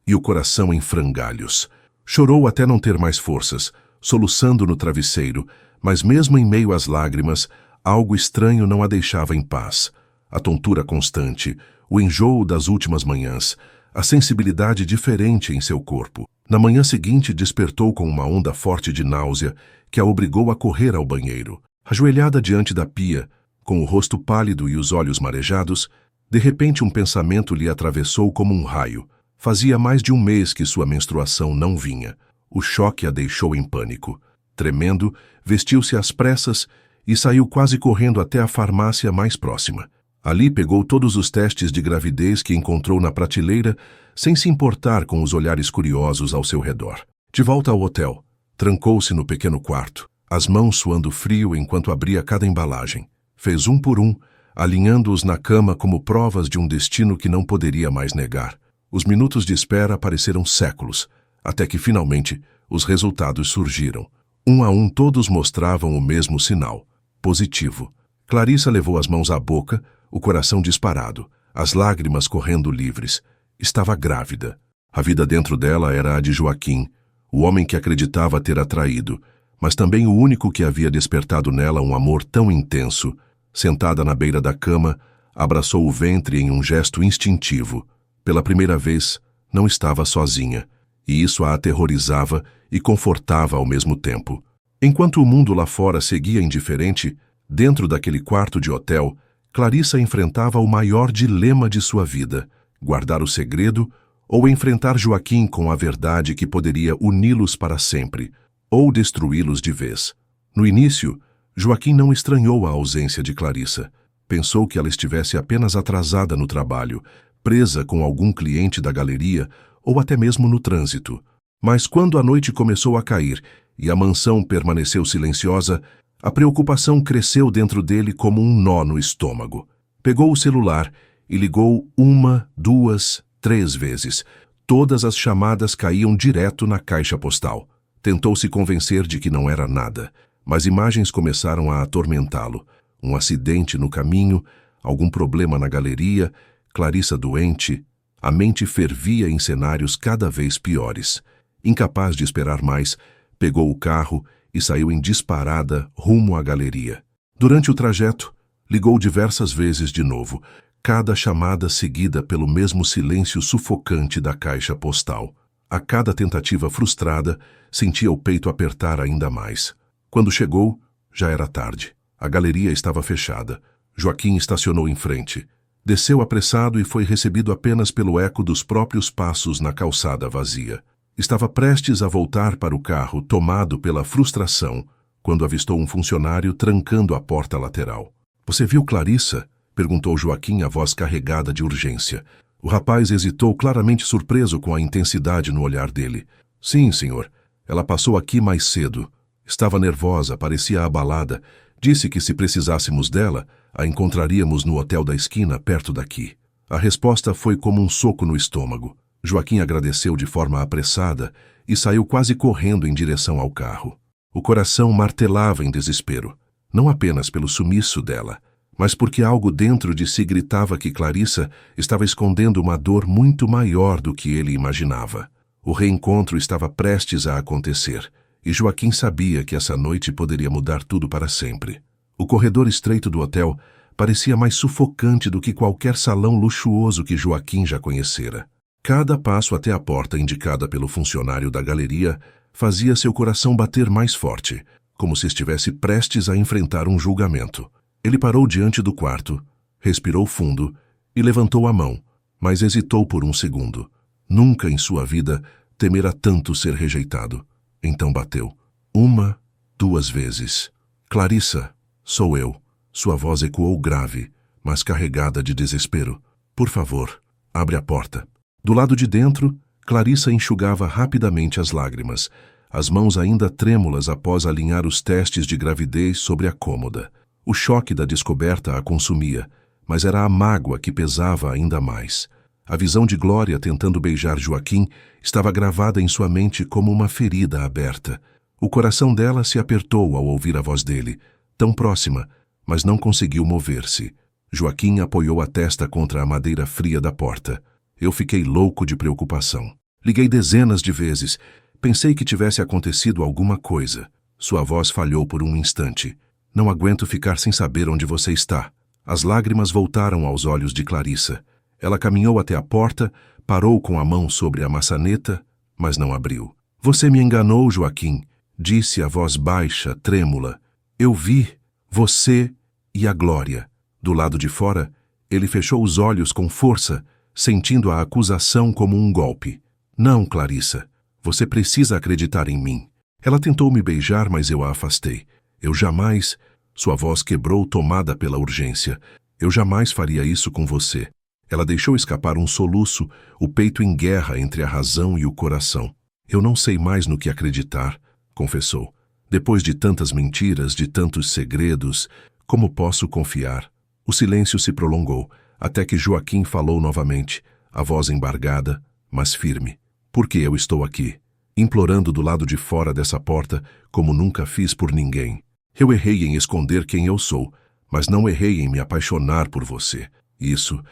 e o coração em frangalhos. Chorou até não ter mais forças, soluçando no travesseiro, mas mesmo em meio às lágrimas, algo estranho não a deixava em paz. A tontura constante, o enjoo das últimas manhãs, a sensibilidade diferente em seu corpo. Na manhã seguinte, despertou com uma onda forte de náusea que a obrigou a correr ao banheiro. Ajoelhada diante da pia, com o rosto pálido e os olhos marejados, de repente um pensamento lhe atravessou como um raio. Fazia mais de um mês que sua menstruação não vinha. O choque a deixou em pânico. Tremendo, vestiu-se às pressas e saiu quase correndo até a farmácia mais próxima. Ali pegou todos os testes de gravidez que encontrou na prateleira, sem se importar com os olhares curiosos ao seu redor. De volta ao hotel, trancou-se no pequeno quarto, as mãos suando frio enquanto abria cada embalagem. Fez um por um, alinhando-os na cama como provas de um destino que não poderia mais negar. Os minutos de espera pareceram séculos, até que finalmente os resultados surgiram. Um a um todos mostravam o mesmo sinal, positivo. Clarissa levou as mãos à boca, o coração disparado, as lágrimas correndo livres. Estava grávida. A vida dentro dela era a de Joaquim, o homem que acreditava ter atraído, mas também o único que havia despertado nela um amor tão intenso. Sentada na beira da cama, abraçou o ventre em um gesto instintivo. Pela primeira vez, não estava sozinha, e isso a aterrorizava e confortava ao mesmo tempo. Enquanto o mundo lá fora seguia indiferente, Dentro daquele quarto de hotel, Clarissa enfrentava o maior dilema de sua vida: guardar o segredo ou enfrentar Joaquim com a verdade que poderia uni-los para sempre, ou destruí-los de vez. No início, Joaquim não estranhou a ausência de Clarissa. Pensou que ela estivesse apenas atrasada no trabalho, presa com algum cliente da galeria ou até mesmo no trânsito. Mas quando a noite começou a cair e a mansão permaneceu silenciosa, a preocupação cresceu dentro dele como um nó no estômago. Pegou o celular e ligou 1, 2, 3 vezes. Todas as chamadas caíam direto na caixa postal. Tentou se convencer de que não era nada, mas imagens começaram a atormentá-lo. Um acidente no caminho, algum problema na galeria, Clarissa doente. A mente fervia em cenários cada vez piores. Incapaz de esperar mais, pegou o carro e saiu em disparada rumo à galeria. Durante o trajeto, ligou diversas vezes de novo, cada chamada seguida pelo mesmo silêncio sufocante da caixa postal. A cada tentativa frustrada, sentia o peito apertar ainda mais. Quando chegou, já era tarde. A galeria estava fechada. Joaquim estacionou em frente. Desceu apressado e foi recebido apenas pelo eco dos próprios passos na calçada vazia. Estava prestes a voltar para o carro, tomado pela frustração, quando avistou um funcionário trancando a porta lateral. "Você viu Clarissa?" perguntou Joaquim, a voz carregada de urgência. O rapaz hesitou, claramente surpreso com a intensidade no olhar dele. "Sim, senhor. Ela passou aqui mais cedo. Estava nervosa, parecia abalada. Disse que se precisássemos dela, a encontraríamos no hotel da esquina, perto daqui." A resposta foi como um soco no estômago. Joaquim agradeceu de forma apressada e saiu quase correndo em direção ao carro. O coração martelava em desespero, não apenas pelo sumiço dela, mas porque algo dentro de si gritava que Clarissa estava escondendo uma dor muito maior do que ele imaginava. O reencontro estava prestes a acontecer, e Joaquim sabia que essa noite poderia mudar tudo para sempre. O corredor estreito do hotel parecia mais sufocante do que qualquer salão luxuoso que Joaquim já conhecera. Cada passo até a porta indicada pelo funcionário da galeria fazia seu coração bater mais forte, como se estivesse prestes a enfrentar um julgamento. Ele parou diante do quarto, respirou fundo e levantou a mão, mas hesitou por um segundo. Nunca em sua vida temera tanto ser rejeitado. Então bateu. 1, 2 vezes. "Clarissa, sou eu." Sua voz ecoou grave, mas carregada de desespero. "Por favor, abre a porta." Do lado de dentro, Clarissa enxugava rapidamente as lágrimas, as mãos ainda trêmulas após alinhar os testes de gravidez sobre a cômoda. O choque da descoberta a consumia, mas era a mágoa que pesava ainda mais. A visão de Glória tentando beijar Joaquim estava gravada em sua mente como uma ferida aberta. O coração dela se apertou ao ouvir a voz dele, tão próxima, mas não conseguiu mover-se. Joaquim apoiou a testa contra a madeira fria da porta. Eu fiquei louco de preocupação. Liguei dezenas de vezes. Pensei que tivesse acontecido alguma coisa. Sua voz falhou por um instante. "Não aguento ficar sem saber onde você está." As lágrimas voltaram aos olhos de Clarissa. Ela caminhou até a porta, parou com a mão sobre a maçaneta, mas não abriu. "Você me enganou, Joaquim", disse a voz baixa, trêmula. "Eu vi você e a Glória." Do lado de fora, ele fechou os olhos com força, sentindo a acusação como um golpe. "Não, Clarissa. Você precisa acreditar em mim." Ela tentou me beijar, mas eu a afastei. "Eu jamais..." Sua voz quebrou, tomada pela urgência. "Eu jamais faria isso com você." Ela deixou escapar um soluço, o peito em guerra entre a razão e o coração. "Eu não sei mais no que acreditar", confessou. "Depois de tantas mentiras, de tantos segredos, como posso confiar?" O silêncio se prolongou, até que Joaquim falou novamente, a voz embargada, mas firme. "Por que eu estou aqui?" Implorando do lado de fora dessa porta, como nunca fiz por ninguém. "Eu errei em esconder quem eu sou, mas não errei em me apaixonar por você. Isso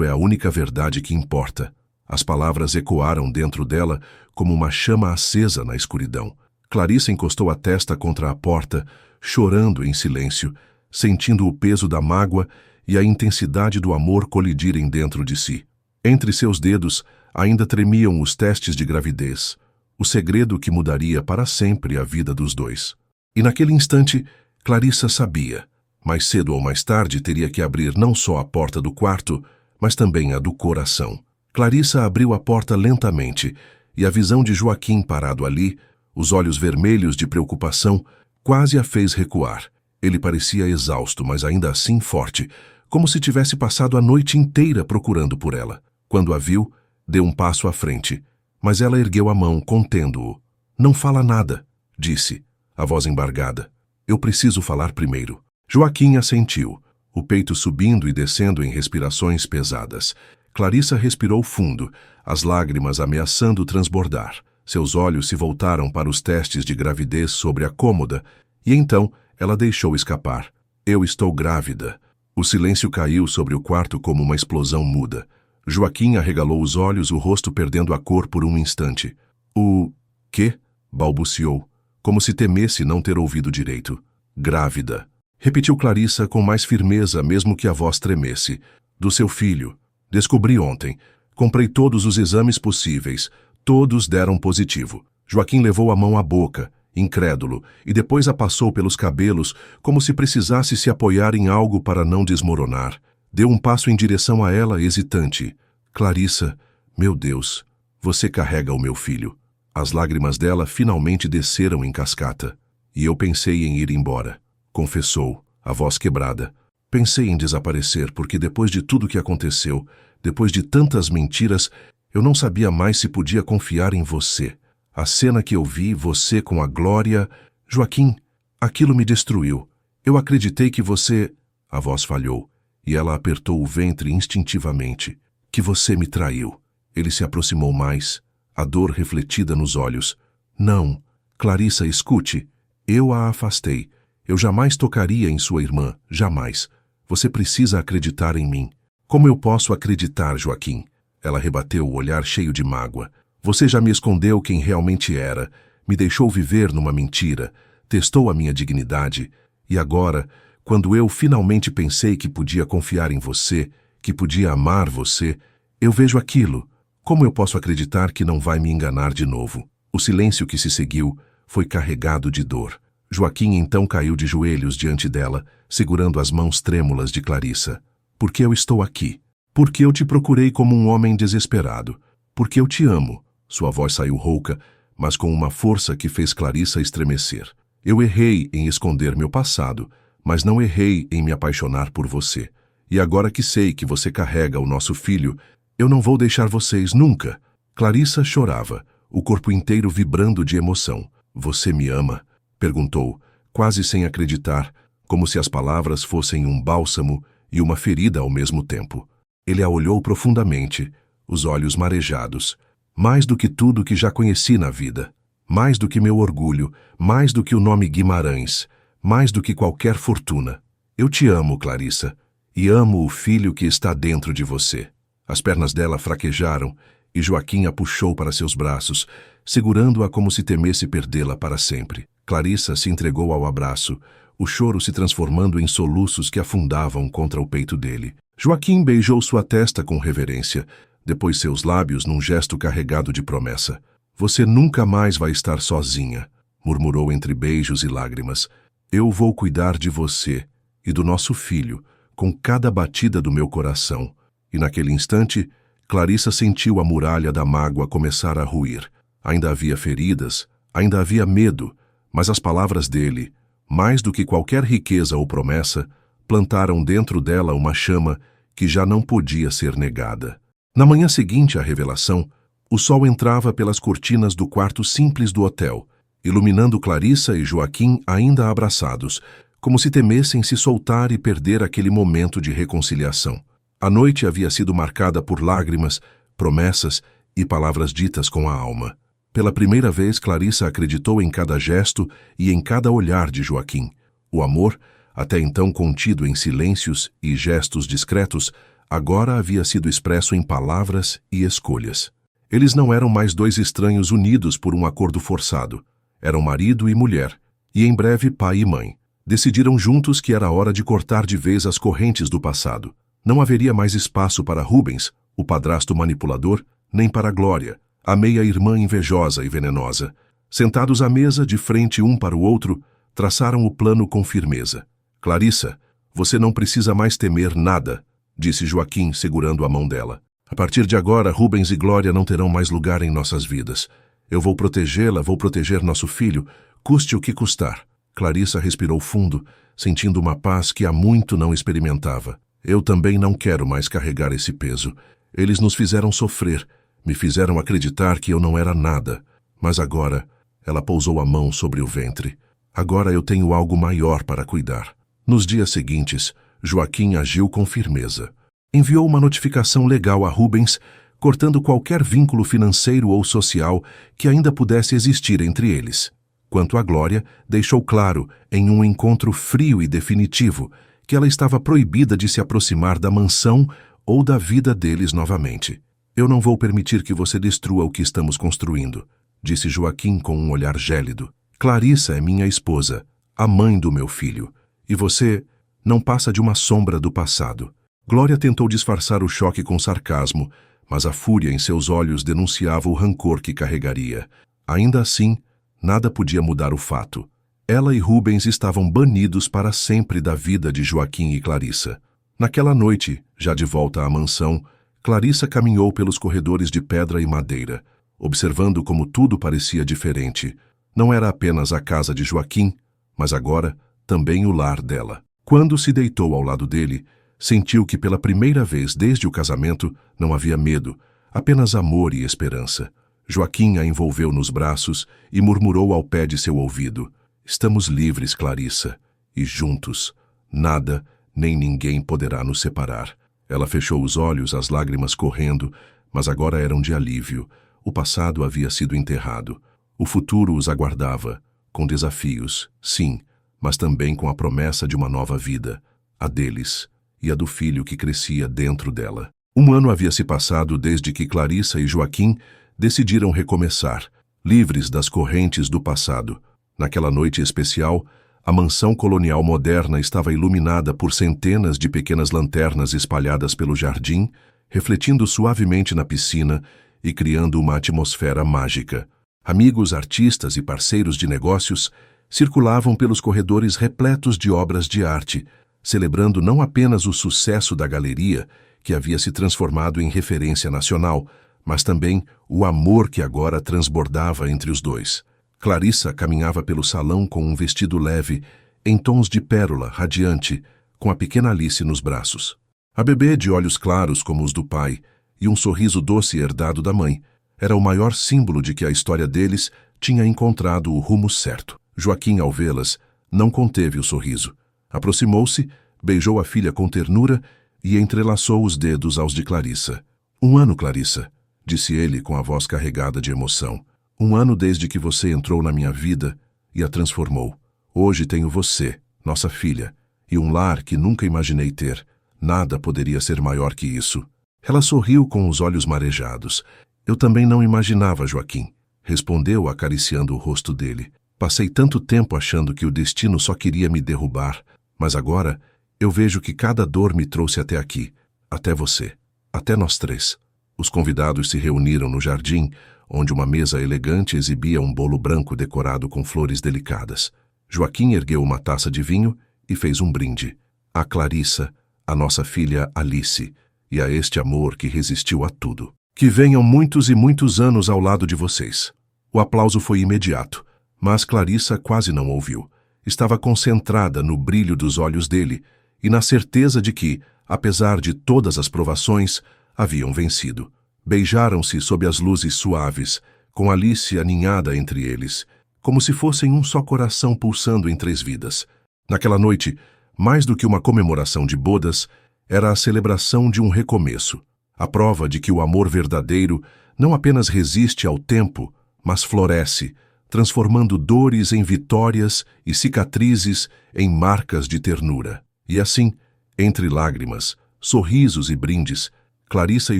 é a única verdade que importa." As palavras ecoaram dentro dela como uma chama acesa na escuridão. Clarissa encostou a testa contra a porta, chorando em silêncio, sentindo o peso da mágoa e a intensidade do amor colidirem dentro de si. Entre seus dedos ainda tremiam os testes de gravidez, o segredo que mudaria para sempre a vida dos dois. E naquele instante, Clarissa sabia, Mais cedo ou mais tarde teria que abrir não só a porta do quarto, mas também a do coração. Clarissa abriu a porta lentamente, e a visão de Joaquim parado ali, os olhos vermelhos de preocupação, quase a fez recuar. Ele parecia exausto, mas ainda assim forte, como se tivesse passado a noite inteira procurando por ela. Quando a viu, deu um passo à frente, mas ela ergueu a mão, contendo-o. "Não fala nada", disse, a voz embargada. "Eu preciso falar primeiro." Joaquim assentiu, o peito subindo e descendo em respirações pesadas. Clarissa respirou fundo, as lágrimas ameaçando transbordar. Seus olhos se voltaram para os testes de gravidez sobre a cômoda, e então ela deixou escapar. "Eu estou grávida." O silêncio caiu sobre o quarto como uma explosão muda. Joaquim arregalou os olhos, o rosto perdendo a cor por um instante. "O quê?" balbuciou, como se temesse não ter ouvido direito. "Grávida." Repetiu Clarissa com mais firmeza, mesmo que a voz tremesse. "Do seu filho. Descobri ontem. Comprei todos os exames possíveis. Todos deram positivo." Joaquim levou a mão à boca, incrédulo, e depois a passou pelos cabelos, como se precisasse se apoiar em algo para não desmoronar. Deu um passo em direção a ela, hesitante. "Clarissa, meu Deus, você carrega o meu filho." As lágrimas dela finalmente desceram em cascata. "E eu pensei em ir embora", confessou, a voz quebrada. "Pensei em desaparecer, porque depois de tudo que aconteceu, depois de tantas mentiras, eu não sabia mais se podia confiar em você. A cena que eu vi, você com a Glória... Joaquim, aquilo me destruiu. Eu acreditei que você..." A voz falhou, e ela apertou o ventre instintivamente. "Que você me traiu." Ele se aproximou mais, a dor refletida nos olhos. "Não, Clarissa, escute. Eu a afastei. Eu jamais tocaria em sua irmã, jamais. Você precisa acreditar em mim." "Como eu posso acreditar, Joaquim?" Ela rebateu, o olhar cheio de mágoa. "Você já me escondeu quem realmente era, me deixou viver numa mentira, testou a minha dignidade, e agora, quando eu finalmente pensei que podia confiar em você, que podia amar você, eu vejo aquilo. Como eu posso acreditar que não vai me enganar de novo?" O silêncio que se seguiu foi carregado de dor. Joaquim então caiu de joelhos diante dela, segurando as mãos trêmulas de Clarissa. "Porque eu estou aqui. Porque eu te procurei como um homem desesperado. Porque eu te amo." Sua voz saiu rouca, mas com uma força que fez Clarissa estremecer. "Eu errei em esconder meu passado, mas não errei em me apaixonar por você. E agora que sei que você carrega o nosso filho, eu não vou deixar vocês nunca." Clarissa chorava, o corpo inteiro vibrando de emoção. "Você me ama?" perguntou, quase sem acreditar, como se as palavras fossem um bálsamo e uma ferida ao mesmo tempo. Ele a olhou profundamente, os olhos marejados. "Mais do que tudo que já conheci na vida. Mais do que meu orgulho, mais do que o nome Guimarães, mais do que qualquer fortuna. Eu te amo, Clarissa, e amo o filho que está dentro de você." As pernas dela fraquejaram e Joaquim a puxou para seus braços, segurando-a como se temesse perdê-la para sempre. Clarissa se entregou ao abraço, o choro se transformando em soluços que afundavam contra o peito dele. Joaquim beijou sua testa com reverência, depois seus lábios num gesto carregado de promessa. "Você nunca mais vai estar sozinha", murmurou entre beijos e lágrimas. "Eu vou cuidar de você e do nosso filho, com cada batida do meu coração." E naquele instante, Clarissa sentiu a muralha da mágoa começar a ruir. Ainda havia feridas, ainda havia medo, mas as palavras dele, mais do que qualquer riqueza ou promessa, plantaram dentro dela uma chama que já não podia ser negada. Na manhã seguinte à revelação, o sol entrava pelas cortinas do quarto simples do hotel, iluminando Clarissa e Joaquim ainda abraçados, como se temessem se soltar e perder aquele momento de reconciliação. A noite havia sido marcada por lágrimas, promessas e palavras ditas com a alma. Pela primeira vez, Clarissa acreditou em cada gesto e em cada olhar de Joaquim. O amor, até então contido em silêncios e gestos discretos, agora havia sido expresso em palavras e escolhas. Eles não eram mais dois estranhos unidos por um acordo forçado. Eram marido e mulher, e em breve pai e mãe. Decidiram juntos que era hora de cortar de vez as correntes do passado. Não haveria mais espaço para Rubens, o padrasto manipulador, nem para Glória, a meia-irmã invejosa e venenosa. Sentados à mesa, de frente um para o outro, traçaram o plano com firmeza. "Clarissa, Você não precisa mais temer nada, disse Joaquim, segurando a mão dela. A partir de agora, Rubens e Glória não terão mais lugar em nossas vidas. Eu vou protegê-la, vou proteger nosso filho, custe o que custar. Clarissa respirou fundo, sentindo uma paz que há muito não experimentava. Eu também não quero mais carregar esse peso. Eles nos fizeram sofrer, me fizeram acreditar que eu não era nada. Mas agora, ela pousou a mão sobre o ventre. Agora eu tenho algo maior para cuidar. Nos dias seguintes, Joaquim agiu com firmeza. Enviou uma notificação legal a Rubens, cortando qualquer vínculo financeiro ou social que ainda pudesse existir entre eles. Quanto a Glória, deixou claro, em um encontro frio e definitivo, que ela estava proibida de se aproximar da mansão ou da vida deles novamente. Eu não vou permitir que você destrua o que estamos construindo, disse Joaquim com um olhar gélido. Clarissa é minha esposa, a mãe do meu filho, e você não passa de uma sombra do passado. Glória tentou disfarçar o choque com sarcasmo, mas a fúria em seus olhos denunciava o rancor que carregaria. Ainda assim, nada podia mudar o fato. Ela e Rubens estavam banidos para sempre da vida de Joaquim e Clarissa. Naquela noite, já de volta à mansão, Clarissa caminhou pelos corredores de pedra e madeira, observando como tudo parecia diferente. Não era apenas a casa de Joaquim, mas agora também o lar dela. Quando se deitou ao lado dele, sentiu que pela primeira vez desde o casamento não havia medo, apenas amor e esperança. Joaquim a envolveu nos braços e murmurou ao pé de seu ouvido: "Estamos livres, Clarissa, e juntos. Nada, nem ninguém poderá nos separar." Ela fechou os olhos, as lágrimas correndo, mas agora eram de alívio. O passado havia sido enterrado. O futuro os aguardava, com desafios, sim, mas também com a promessa de uma nova vida, a deles e a do filho que crescia dentro dela. Um ano havia se passado desde que Clarissa e Joaquim decidiram recomeçar, livres das correntes do passado. Naquela noite especial, a mansão colonial moderna estava iluminada por centenas de pequenas lanternas espalhadas pelo jardim, refletindo suavemente na piscina e criando uma atmosfera mágica. Amigos, artistas e parceiros de negócios circulavam pelos corredores repletos de obras de arte, celebrando não apenas o sucesso da galeria, que havia se transformado em referência nacional, mas também o amor que agora transbordava entre os dois. Clarissa caminhava pelo salão com um vestido leve, em tons de pérola, radiante, com a pequena Alice nos braços. A bebê, de olhos claros como os do pai, e um sorriso doce herdado da mãe, era o maior símbolo de que a história deles tinha encontrado o rumo certo. Joaquim, ao vê-las, não conteve o sorriso. Aproximou-se, beijou a filha com ternura e entrelaçou os dedos aos de Clarissa. "Um ano, Clarissa", disse ele com a voz carregada de emoção. "Um ano desde que você entrou na minha vida e a transformou. Hoje tenho você, nossa filha, e um lar que nunca imaginei ter. Nada poderia ser maior que isso." Ela sorriu com os olhos marejados. "Eu também não imaginava, Joaquim", respondeu acariciando o rosto dele. "Passei tanto tempo achando que o destino só queria me derrubar, mas agora eu vejo que cada dor me trouxe até aqui, até você, até nós três." Os convidados se reuniram no jardim, onde uma mesa elegante exibia um bolo branco decorado com flores delicadas. Joaquim ergueu uma taça de vinho e fez um brinde. "A Clarissa, a nossa filha Alice, e a este amor que resistiu a tudo. Que venham muitos e muitos anos ao lado de vocês." O aplauso foi imediato, mas Clarissa quase não ouviu. Estava concentrada no brilho dos olhos dele e na certeza de que, apesar de todas as provações, haviam vencido. Beijaram-se sob as luzes suaves, com Alice aninhada entre eles, como se fossem um só coração pulsando em 3 vidas. Naquela noite, mais do que uma comemoração de bodas, era a celebração de um recomeço, a prova de que o amor verdadeiro não apenas resiste ao tempo, mas floresce, transformando dores em vitórias e cicatrizes em marcas de ternura. E assim, entre lágrimas, sorrisos e brindes, Clarissa e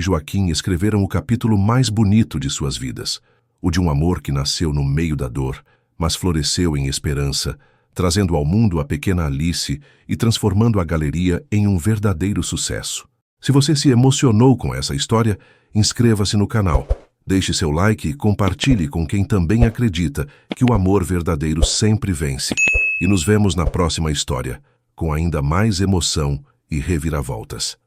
Joaquim escreveram o capítulo mais bonito de suas vidas, o de um amor que nasceu no meio da dor, mas floresceu em esperança, trazendo ao mundo a pequena Alice e transformando a galeria em um verdadeiro sucesso. Se você se emocionou com essa história, inscreva-se no canal, deixe seu like e compartilhe com quem também acredita que o amor verdadeiro sempre vence. E nos vemos na próxima história. com ainda mais emoção e reviravoltas.